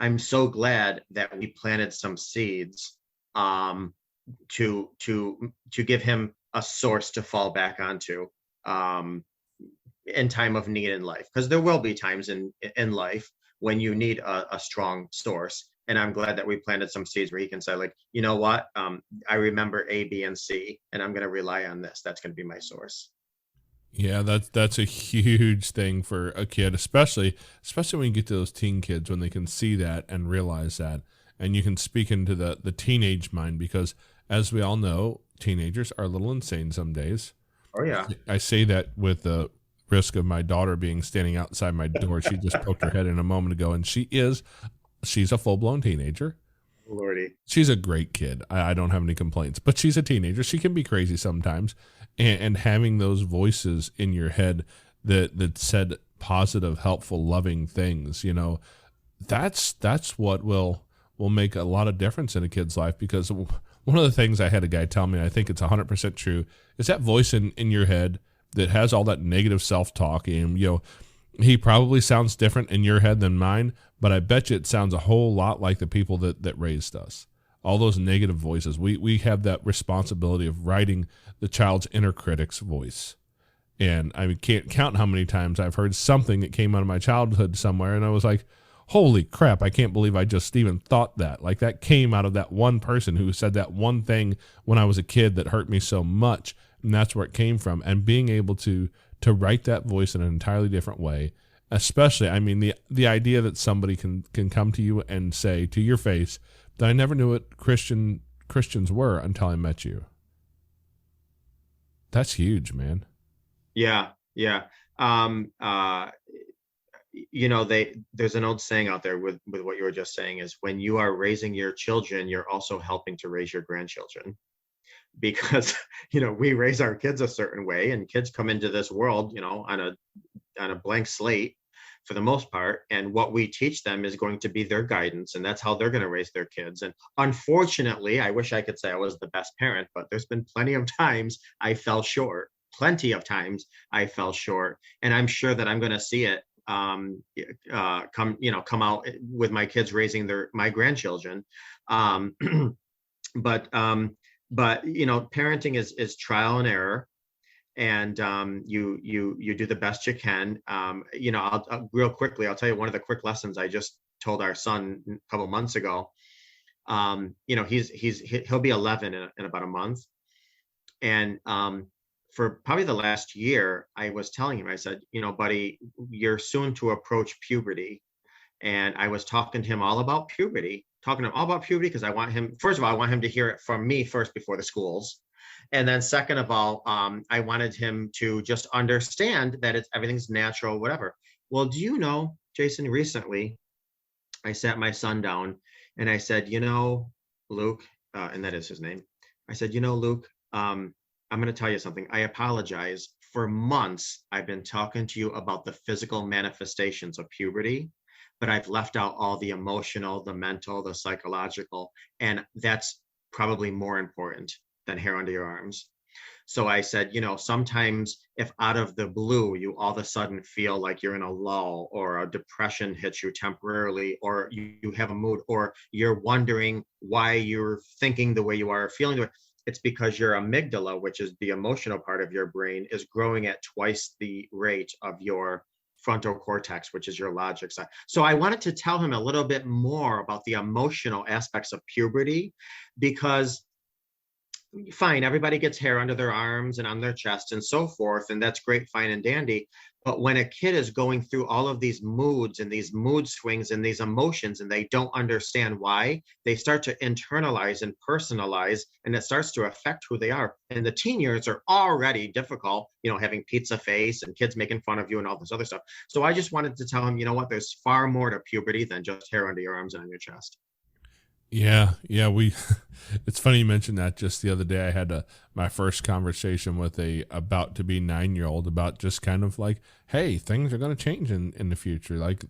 I'm so glad that we planted some seeds to give him a source to fall back onto in time of need in life, because there will be times in life when you need a strong source. And I'm glad that we planted some seeds where he can say, like, you know what, I remember A, B, and C, and I'm going to rely on this. That's going to be my source. Yeah, that's a huge thing for a kid, especially when you get to those teen kids, when they can see that and realize that, and you can speak into the teenage mind, because as we all know, teenagers are a little insane some days. Oh yeah. I say that with the risk of my daughter being standing outside my door. She just poked her head in a moment ago, and she's a full-blown teenager. Lordy. She's a great kid. I don't have any complaints, but she's a teenager. She can be crazy sometimes. And having those voices in your head that said positive, helpful, loving things, you know, that's what will make a lot of difference in a kid's life. Because one of the things I had a guy tell me, I think it's 100% true, is that voice in your head that has all that negative self-talk. And, you know, he probably sounds different in your head than mine, but I bet you it sounds a whole lot like the people that raised us. All those negative voices. We have that responsibility of writing the child's inner critic's voice. And I can't count how many times I've heard something that came out of my childhood somewhere, and I was like, holy crap, I can't believe I just even thought that. Like, that came out of that one person who said that one thing when I was a kid that hurt me so much, and that's where it came from. And being able to write that voice in an entirely different way, especially, I mean, the idea that somebody can come to you and say to your face that I never knew what Christians were until I met you. That's huge, man. Yeah. You know, there's an old saying out there with what you were just saying, is when you are raising your children, you're also helping to raise your grandchildren. Because, you know, we raise our kids a certain way, and kids come into this world, you know, on a blank slate for the most part. And what we teach them is going to be their guidance, and that's how they're going to raise their kids. And unfortunately, I wish I could say I was the best parent, but there's been plenty of times I fell short. Plenty of times I fell short. And I'm sure that I'm going to see it come out with my kids raising my grandchildren. But you know, parenting is trial and error, and you do the best you can. You know, I'll real quickly, I'll tell you one of the quick lessons I just told our son a couple months ago. You know, he'll be 11 in about a month, and for probably the last year, I was telling him, I said, you know, buddy, you're soon to approach puberty. And I was talking to him all about puberty, because I want him, first of all, I want him to hear it from me first before the schools. And then second of all, I wanted him to just understand that everything's natural, whatever. Well, do you know, Jason, recently I sat my son down and I said, you know, Luke, and that is his name. I said, you know, Luke, I'm going to tell you something. I apologize. For months, I've been talking to you about the physical manifestations of puberty, but I've left out all the emotional, the mental, the psychological, and that's probably more important than hair under your arms. So I said, you know, sometimes if out of the blue, you all of a sudden feel like you're in a lull, or a depression hits you temporarily, or you have a mood, or you're wondering why you're thinking the way you are, feeling the way, it's because your amygdala, which is the emotional part of your brain, is growing at twice the rate of your frontal cortex, which is your logic side. So I wanted to tell him a little bit more about the emotional aspects of puberty, because fine, everybody gets hair under their arms and on their chest and so forth, and that's great, fine and dandy. But when a kid is going through all of these moods and these mood swings and these emotions, and they don't understand why, they start to internalize and personalize, and it starts to affect who they are. And the teen years are already difficult, you know, having pizza face and kids making fun of you and all this other stuff. So I just wanted to tell him, you know what, there's far more to puberty than just hair under your arms and on your chest. Yeah. It's funny you mentioned that. Just the other day, I had my first conversation with a about to be 9-year-old about just kind of like, hey, things are going to change in the future. Like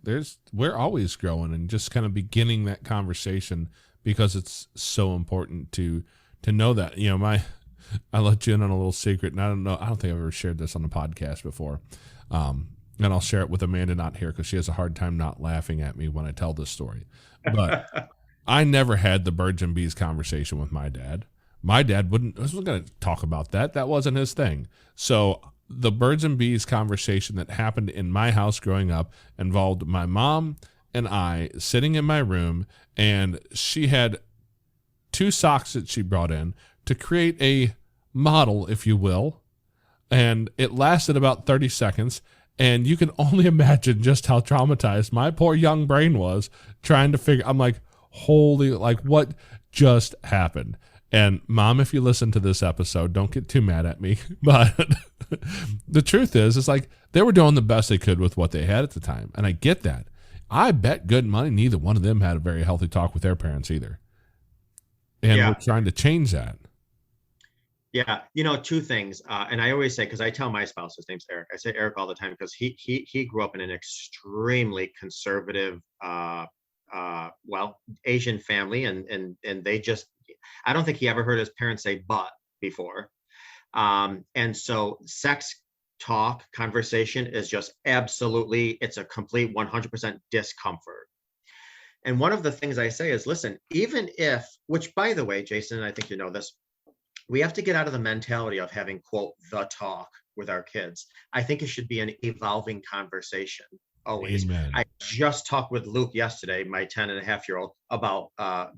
we're always growing, and just kind of beginning that conversation, because it's so important to know that, you know, I let you in on a little secret, and I don't think I've ever shared this on the podcast before. And I'll share it with Amanda not here, because she has a hard time not laughing at me when I tell this story. But I never had the birds and bees conversation with my dad. My dad wasn't going to talk about that. That wasn't his thing. So the birds and bees conversation that happened in my house growing up involved my mom and I sitting in my room, and she had 2 socks that she brought in to create a model, if you will. And it lasted about 30 seconds. And you can only imagine just how traumatized my poor young brain was trying to figure. I'm like, holy, like, what just happened? And Mom, if you listen to this episode, don't get too mad at me. But the truth is, it's like they were doing the best they could with what they had at the time. And I get that. I bet good money neither one of them had a very healthy talk with their parents either. and Yeah. we're trying to change that. Yeah, two things, and I always say, because I tell my spouse, his name's Eric. I say Eric all the time because he grew up in an extremely conservative, Asian family, and they just, I don't think he ever heard his parents say "but" before, and so sex talk conversation is just absolutely, it's a complete 100% discomfort. And one of the things I say is, listen, even if, which by the way, Jason, I think you know this, we have to get out of the mentality of having, quote, the talk with our kids. I think it should be an evolving conversation always. Amen. I just talked with Luke yesterday, my 10-and-a-half-year-old, about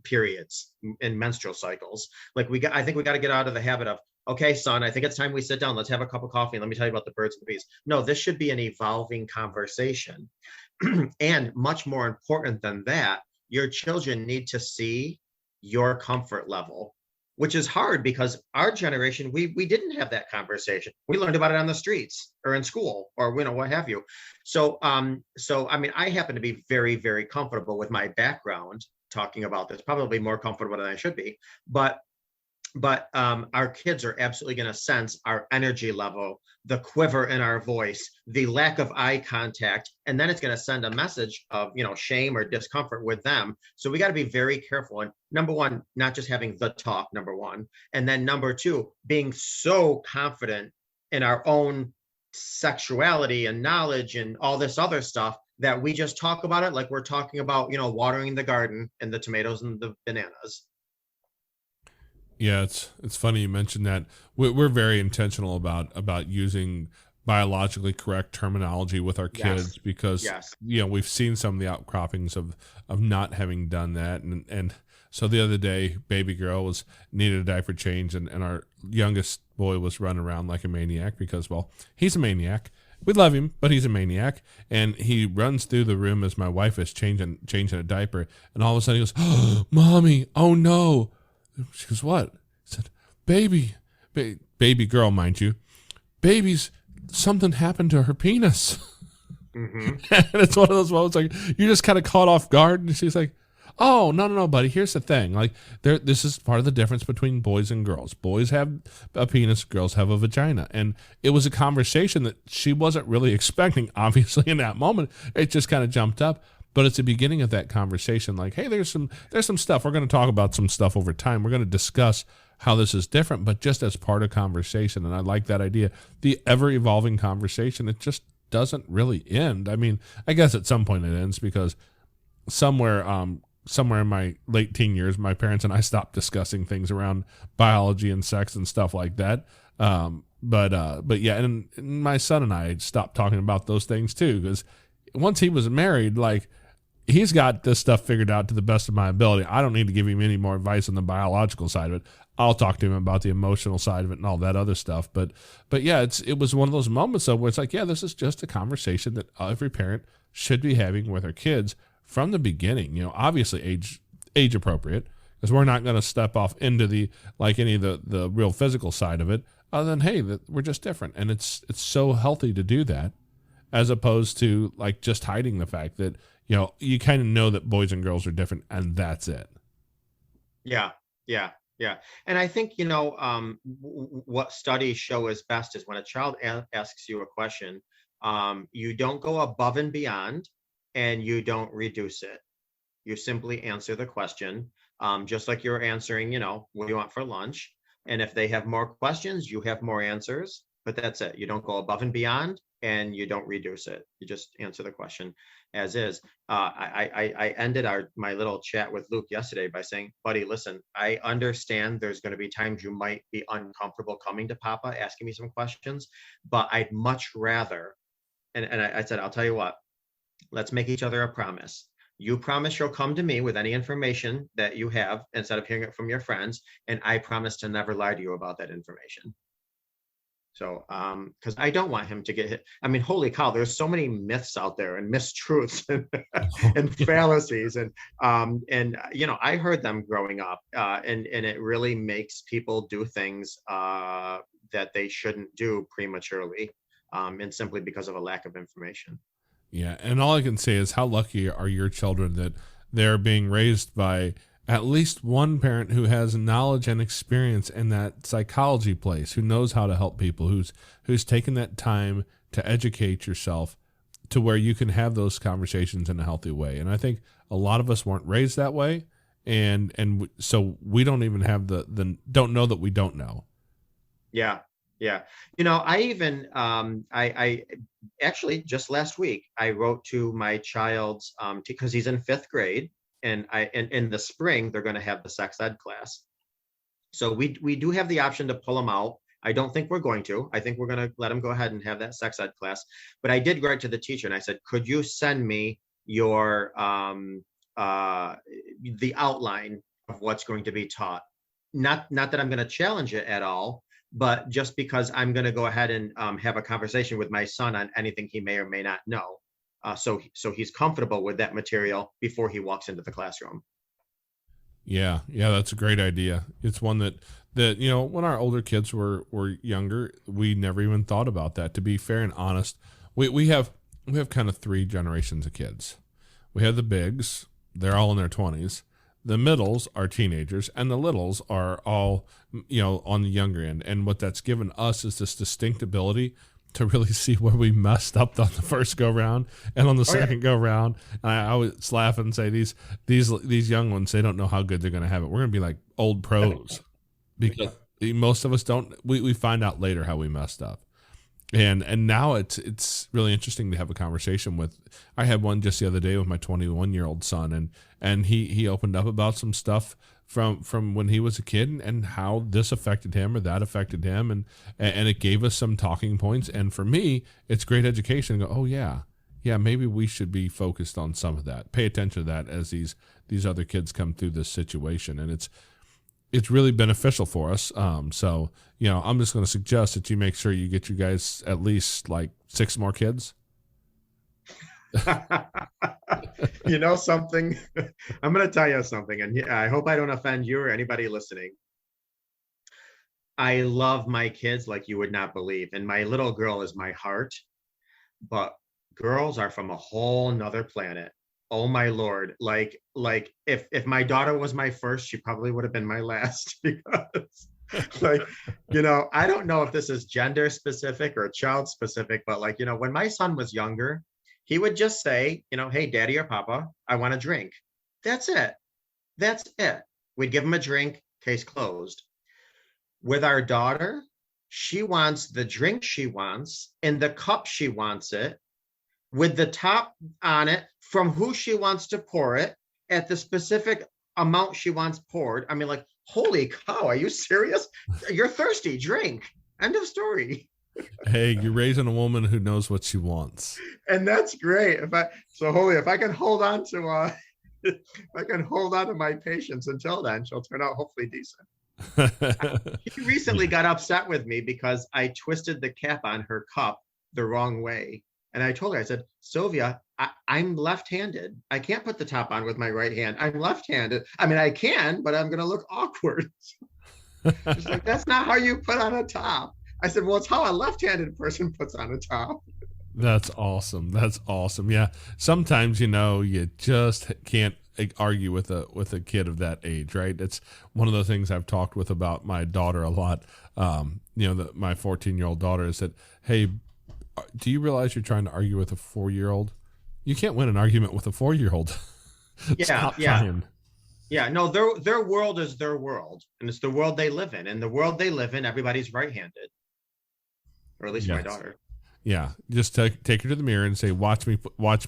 periods and menstrual cycles. Like I think we got to get out of the habit of, okay, son, I think it's time we sit down. Let's have a cup of coffee. And let me tell you about the birds and the bees. No, this should be an evolving conversation. And much more important than that, your children need to see your comfort level, which is hard because our generation, we didn't have that conversation. We learned about it on the streets or in school or what have you. So I mean, I happen to be very, very comfortable with my background talking about this, probably more comfortable than I should be, but our kids are absolutely going to sense our energy level, the quiver in our voice, the lack of eye contact, and then it's going to send a message of, shame or discomfort with them. So we got to be very careful. And number one, not just having the talk, number one, and then number two, being so confident in our own sexuality and knowledge and all this other stuff that we just talk about it like we're talking about, watering the garden and the tomatoes and the bananas. Yeah, it's funny you mentioned that. We're very intentional about using biologically correct terminology with our kids because we've seen some of the outcroppings of not having done that, and so the other day, baby girl needed a diaper change, and our youngest boy was running around like a maniac because, well, he's a maniac. We love him, but he's a maniac, and he runs through the room as my wife is changing a diaper, and all of a sudden he goes, "Oh, Mommy, oh no." She goes, "What?" I said, baby girl, mind you, something happened to her penis." Mm-hmm. And it's one of those moments like you just kind of caught off guard, and she's like, "Oh, no, buddy, here's the thing. Like, this is part of the difference between boys and girls. Boys have a penis, girls have a vagina." And it was a conversation that she wasn't really expecting, obviously, in that moment. It just kind of jumped up. But it's the beginning of that conversation, like, hey, there's some stuff. We're going to talk about some stuff over time. We're going to discuss how this is different, but just as part of conversation. And I like that idea. The ever-evolving conversation, it just doesn't really end. I mean, I guess at some point it ends because somewhere in my late teen years, my parents and I stopped discussing things around biology and sex and stuff like that. But yeah, and my son and I stopped talking about those things too, because once he was married, like, he's got this stuff figured out to the best of my ability. I don't need to give him any more advice on the biological side of it. I'll talk to him about the emotional side of it and all that other stuff. But yeah, it was one of those moments though where it's like, yeah, this is just a conversation that every parent should be having with their kids from the beginning. Obviously age appropriate, because we're not going to step off into any of the real physical side of it, other than, hey, we're just different, and it's so healthy to do that, as opposed to like just hiding the fact that you kind of know that boys and girls are different, and that's it. Yeah. And I think, what studies show is best is when a child asks you a question, you don't go above and beyond and you don't reduce it. You simply answer the question, just like you're answering, what do you want for lunch? And if they have more questions, you have more answers, but that's it. You don't go above and beyond and you don't reduce it. You just answer the question as is. I ended my little chat with Luke yesterday by saying, buddy, listen, I understand there's going to be times you might be uncomfortable coming to Papa, asking me some questions, but I'd much rather, and I said, I'll tell you what, let's make each other a promise. You promise you'll come to me with any information that you have instead of hearing it from your friends, and I promise to never lie to you about that information. So, because I don't want him to get hit. I mean, holy cow, there's so many myths out there and mistruths and fallacies. And I heard them growing up, and it really makes people do things that they shouldn't do prematurely, and simply because of a lack of information. Yeah. And all I can say is how lucky are your children that they're being raised by at least one parent who has knowledge and experience in that psychology place, who knows how to help people, who's taken that time to educate yourself to where you can have those conversations in a healthy way. And I think a lot of us weren't raised that way. So we don't even have the don't know that we don't know. Yeah. Yeah. I even, I actually just last week, I wrote to my child's, because he's in 5th grade, and in the spring, they're going to have the sex ed class. So we do have the option to pull him out. I don't think we're going to. I think we're going to let him go ahead and have that sex ed class. But I did write to the teacher and I said, could you send me your, the outline of what's going to be taught? Not that I'm going to challenge it at all, but just because I'm going to go ahead and have a conversation with my son on anything he may or may not know. So he's comfortable with that material before he walks into the classroom. Yeah, that's a great idea. It's one that when our older kids were younger, we never even thought about that. To be fair and honest, we have kind of 3 generations of kids. We have the bigs, they're all in their 20s. The middles are teenagers, and the littles are all, on the younger end. And what that's given us is this distinct ability to really see where we messed up on the first go round and on the second go round. And I always laugh and say these young ones, they don't know how good they're going to have it. We're going to be like old pros because most of us don't. We find out later how we messed up. And now it's really interesting to have a conversation with. I had one just the other day with my 21-year-old son, and he opened up about some stuff from when he was a kid and how this affected him or that affected him, and it gave us some talking points. And for me, it's great education to go, oh yeah, maybe we should be focused on some of that. Pay attention to that as these other kids come through this situation, and it's really beneficial for us. So, I'm just going to suggest that you make sure you get you guys at least like 6 more kids. Something, I'm going to tell you something, and I hope I don't offend you or anybody listening. I love my kids like you would not believe. And my little girl is my heart, but girls are from a whole nother planet. Oh my Lord. Like if my daughter was my first, she probably would have been my last, because I don't know if this is gender specific or child specific, but when my son was younger, he would just say, hey, daddy or papa, I want a drink. That's it. We'd give him a drink, case closed. With our daughter, she wants the drink she wants in the cup she wants it, with the top on it, from who she wants to pour it, at the specific amount she wants poured. I mean, holy cow, are you serious? You're thirsty, drink. End of story. Hey, you're raising a woman who knows what she wants. And that's great. If I can hold on to my patience until then, she'll turn out hopefully decent. She recently got upset with me because I twisted the cap on her cup the wrong way. And I told her, I said, Sylvia, I'm left-handed. I can't put the top on with my right hand. I'm left-handed. I mean, I can, but I'm going to look awkward. She's like, that's not how you put on a top. I said, well, it's how a left-handed person puts on a top. That's awesome. Yeah. Sometimes, you just can't argue with a kid of that age, right? It's one of the things I've talked with about my daughter a lot. My 14-year-old daughter is that, hey, do you realize you're trying to argue with a 4-year-old? You can't win an argument with a 4-year-old. Stop trying. Yeah, no, their world is their world, and it's the world they live in. And the world they live in, everybody's right-handed, or at least my daughter. Yeah, just take her to the mirror and say, watch me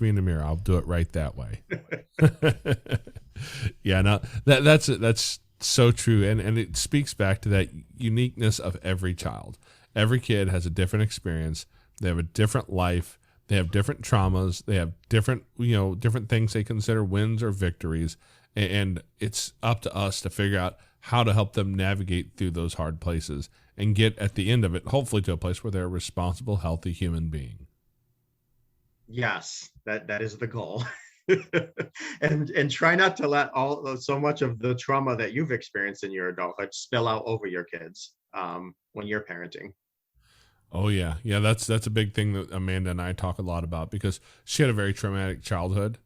in the mirror. I'll do it right that way. Yeah, no, that's so true. And it speaks back to that uniqueness of every child. Every kid has a different experience. They have a different life. They have different traumas. They have different things they consider wins or victories. And it's up to us to figure out how to help them navigate through those hard places and get at the end of it, hopefully, to a place where they're a responsible, healthy human being. Yes, that is the goal. and try not to let so much of the trauma that you've experienced in your adulthood spill out over your kids when you're parenting. Oh yeah. That's a big thing that Amanda and I talk a lot about, because she had a very traumatic childhood,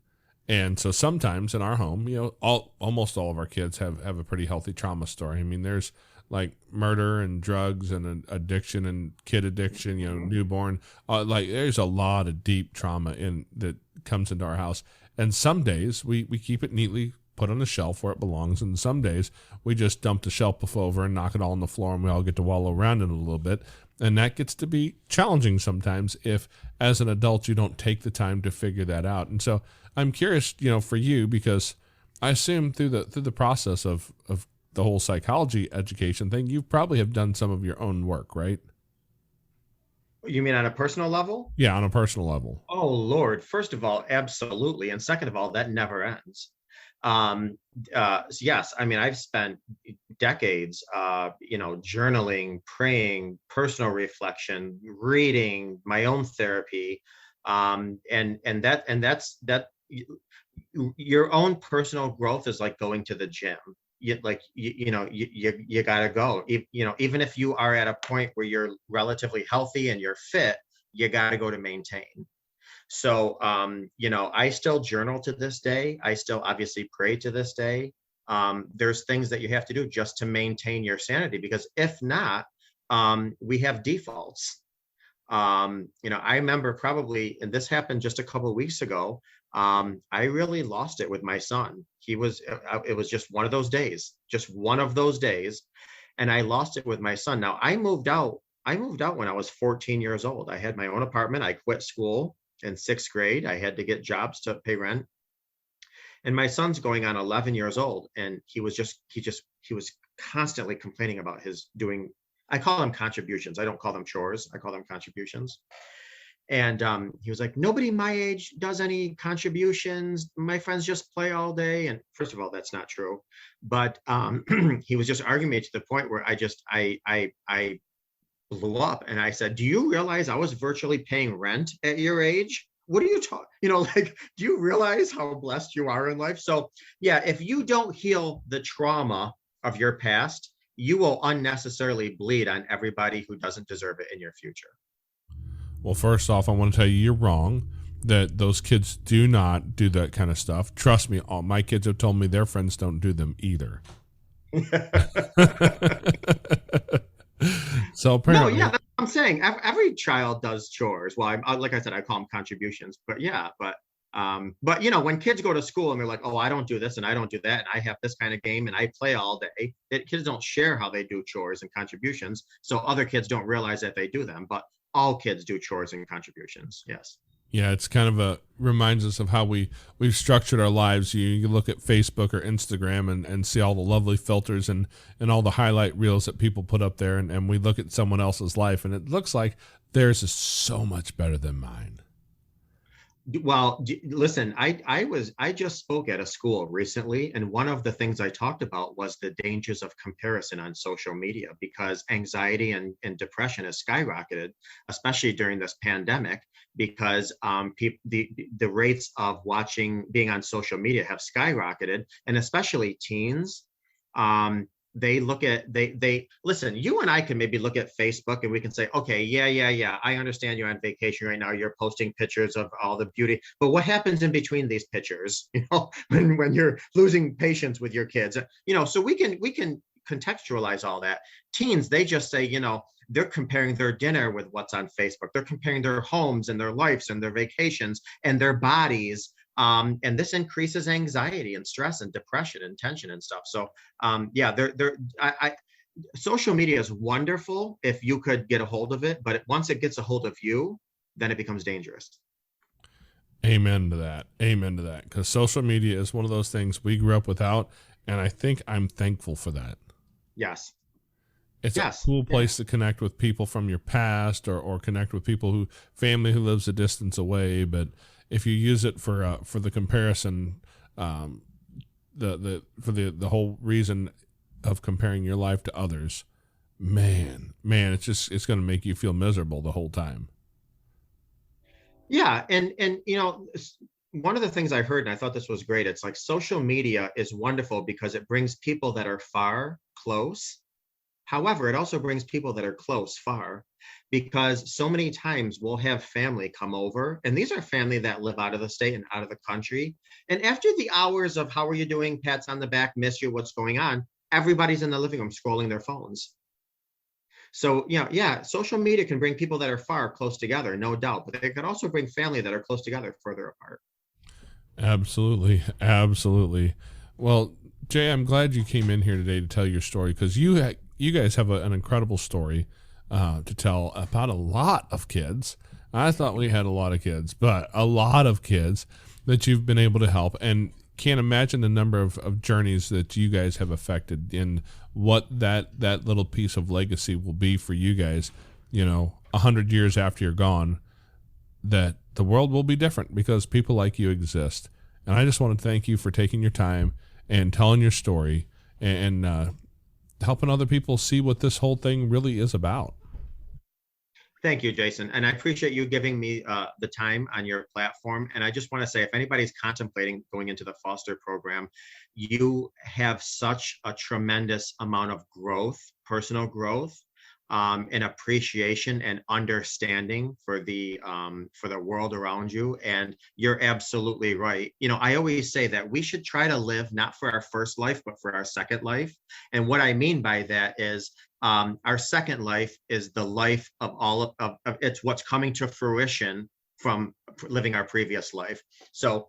And so sometimes in our home, almost all of our kids have a pretty healthy trauma story. I mean, there's like murder and drugs and addiction and kid addiction, newborn. Like there's a lot of deep trauma that comes into our house. And some days we keep it neatly put on the shelf where it belongs. And some days we just dump the shelf over and knock it all on the floor, and we all get to wallow around it a little bit. And that gets to be challenging sometimes if, as an adult, you don't take the time to figure that out. And so I'm curious, for you, because I assume through the process of the whole psychology education thing, you probably have done some of your own work, right? You mean on a personal level? Yeah, on a personal level. Oh, Lord. First of all, absolutely. And second of all, that never ends. Yes, I mean, I've spent decades, journaling, praying, personal reflection, reading, my own therapy, that's your own personal growth is like going to the gym. You gotta go. Even if you are at a point where you're relatively healthy and you're fit, you gotta go to maintain. So, I still journal to this day. I still obviously pray to this day. There's things that you have to do just to maintain your sanity, because if not, we have defaults. I remember probably, and this happened just a couple of weeks ago, I really lost it with my son. It was just one of those days, and I lost it with my son. Now I moved out when I was 14 years old. I had my own apartment. I quit school in 6th grade. I had to get jobs to pay rent. And my son's going on 11 years old. And he was constantly complaining about his doing, I call them contributions. I don't call them chores. I call them contributions. And he was like, nobody my age does any contributions. My friends just play all day. And first of all, that's not true. But he was just arguing me to the point where I blew up, and I said, do you realize I was virtually paying rent at your age? What are you talking? Do you realize how blessed you are in life? So yeah, if you don't heal the trauma of your past, you will unnecessarily bleed on everybody who doesn't deserve it in your future. Well, first off, I want to tell you you're wrong, that those kids do not do that kind of stuff. Trust me, all my kids have told me their friends don't do them either. So apparently, no, yeah, that's what I'm saying. Every child does chores. Well, like I said, I call them contributions. But yeah, but when kids go to school and they're like, oh, I don't do this and I don't do that, and I have this kind of game and I play all day, kids don't share how they do chores and contributions, so other kids don't realize that they do them. But all kids do chores and contributions. Yes. Yeah, it's kind of reminds us of how we've structured our lives. You look at Facebook or Instagram and see all the lovely filters and all the highlight reels that people put up there. And we look at someone else's life and it looks like theirs is so much better than mine. Well, listen, I just spoke at a school recently, and one of the things I talked about was the dangers of comparison on social media, because anxiety and depression has skyrocketed, especially during this pandemic, because the rates of being on social media have skyrocketed, and especially teens. They listen, you and I can maybe look at Facebook and we can say, okay, yeah, I understand you're on vacation right now, you're posting pictures of all the beauty, but what happens in between these pictures, when you're losing patience with your kids, so we can contextualize all that. Teens, they just say, they're comparing their dinner with what's on Facebook, they're comparing their homes and their lives and their vacations and their bodies. And this increases anxiety and stress and depression and tension and stuff. So, social media is wonderful if you could get a hold of it, but once it gets a hold of you, then it becomes dangerous. Amen to that. Because social media is one of those things we grew up without, and I think I'm thankful for that. Yes. It's a cool place to connect with people from your past, or connect with family who lives a distance away, but if you use it for the comparison, the whole reason of comparing your life to others, man, it's going to make you feel miserable the whole time. Yeah, and one of the things I heard, and I thought this was great, it's like social media is wonderful because it brings people that are far close, However, it also brings people that are close far, because so many times we'll have family come over, and these are family that live out of the state and out of the country. And after the hours of how are you doing, pats on the back, miss you, what's going on, everybody's in the living room scrolling their phones. So yeah, social media can bring people that are far close together, no doubt, but it could also bring family that are close together further apart. Absolutely. Absolutely. Well, Jay, I'm glad you came in here today to tell your story, because you guys have an incredible story to tell about a lot of kids. I thought we had a lot of kids, but a lot of kids that you've been able to help, and can't imagine the number of journeys that you guys have affected, and what that little piece of legacy will be for you guys, 100 years after you're gone, that the world will be different because people like you exist. And I just want to thank you for taking your time and telling your story and helping other people see what this whole thing really is about. Thank you, Jason. And I appreciate you giving me the time on your platform. And I just want to say, if anybody's contemplating going into the foster program, you have such a tremendous amount of growth, personal growth, and appreciation and understanding for the world around you. And you're absolutely right. I always say that we should try to live not for our first life, but for our second life. And what I mean by that is, our second life is the life of all of it's what's coming to fruition from living our previous life. So,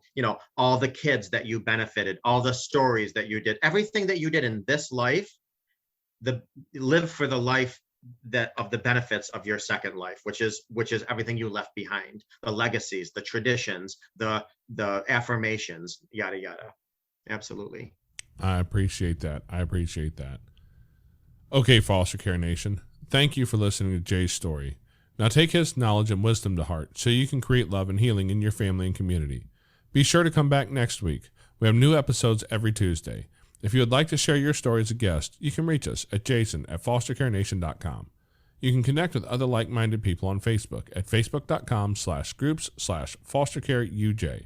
all the kids that you benefited, all the stories that you did, everything that you did in this life, live for the life that of the benefits of your second life, which is everything you left behind, the legacies, the traditions, the affirmations, yada yada. Absolutely. I appreciate that. Okay, Foster Care Nation, thank you for listening to Jay's story. Now take his knowledge and wisdom to heart so you can create love and healing in your family and community. Be sure to come back next week. We have new episodes every Tuesday. If you would like to share your story as a guest, you can reach us at jason@fostercarenation.com. You can connect with other like-minded people on Facebook at facebook.com/groups/fostercareuj.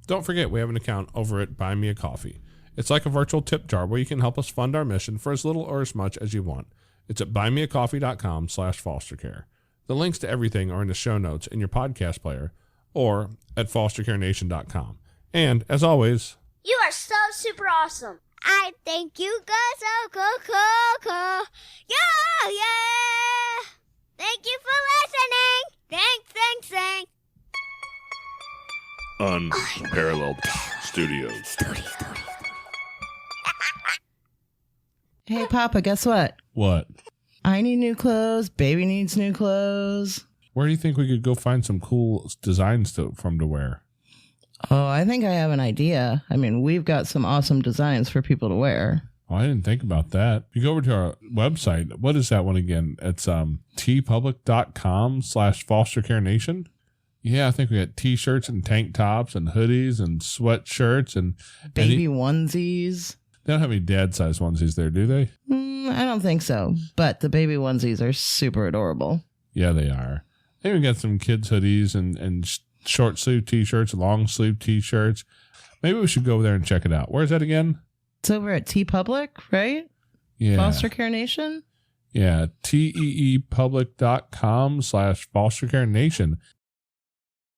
Don't forget, we have an account over at Buy Me a Coffee. It's like a virtual tip jar where you can help us fund our mission for as little or as much as you want. It's at buymeacoffee.com/fostercare. The links to everything are in the show notes in your podcast player or at fostercarenation.com. And as always, You are so super awesome. I think you guys are cool. Yeah. Thank you for listening. Thanks. Unparalleled Studios. Hey, Papa, guess what? What? I need new clothes. Baby needs new clothes. Where do you think we could go find some cool designs to wear? Oh, I think I have an idea. I mean, we've got some awesome designs for people to wear. Oh, I didn't think about that. You go over to our website. What is that one again? It's tpublic.com/fostercarenation. Yeah, I think we got t-shirts and tank tops and hoodies and sweatshirts and baby onesies. They don't have any dad-sized onesies there, do they? I don't think so, but the baby onesies are super adorable. Yeah, they are. I think we got some kids' hoodies and short sleeve t-shirts, long sleeve t-shirts. Maybe we should go over there and check it out. Where's that again? It's over at TeePublic, right? Yeah. Foster Care Nation? Yeah, teepublic.com/fostercarenation.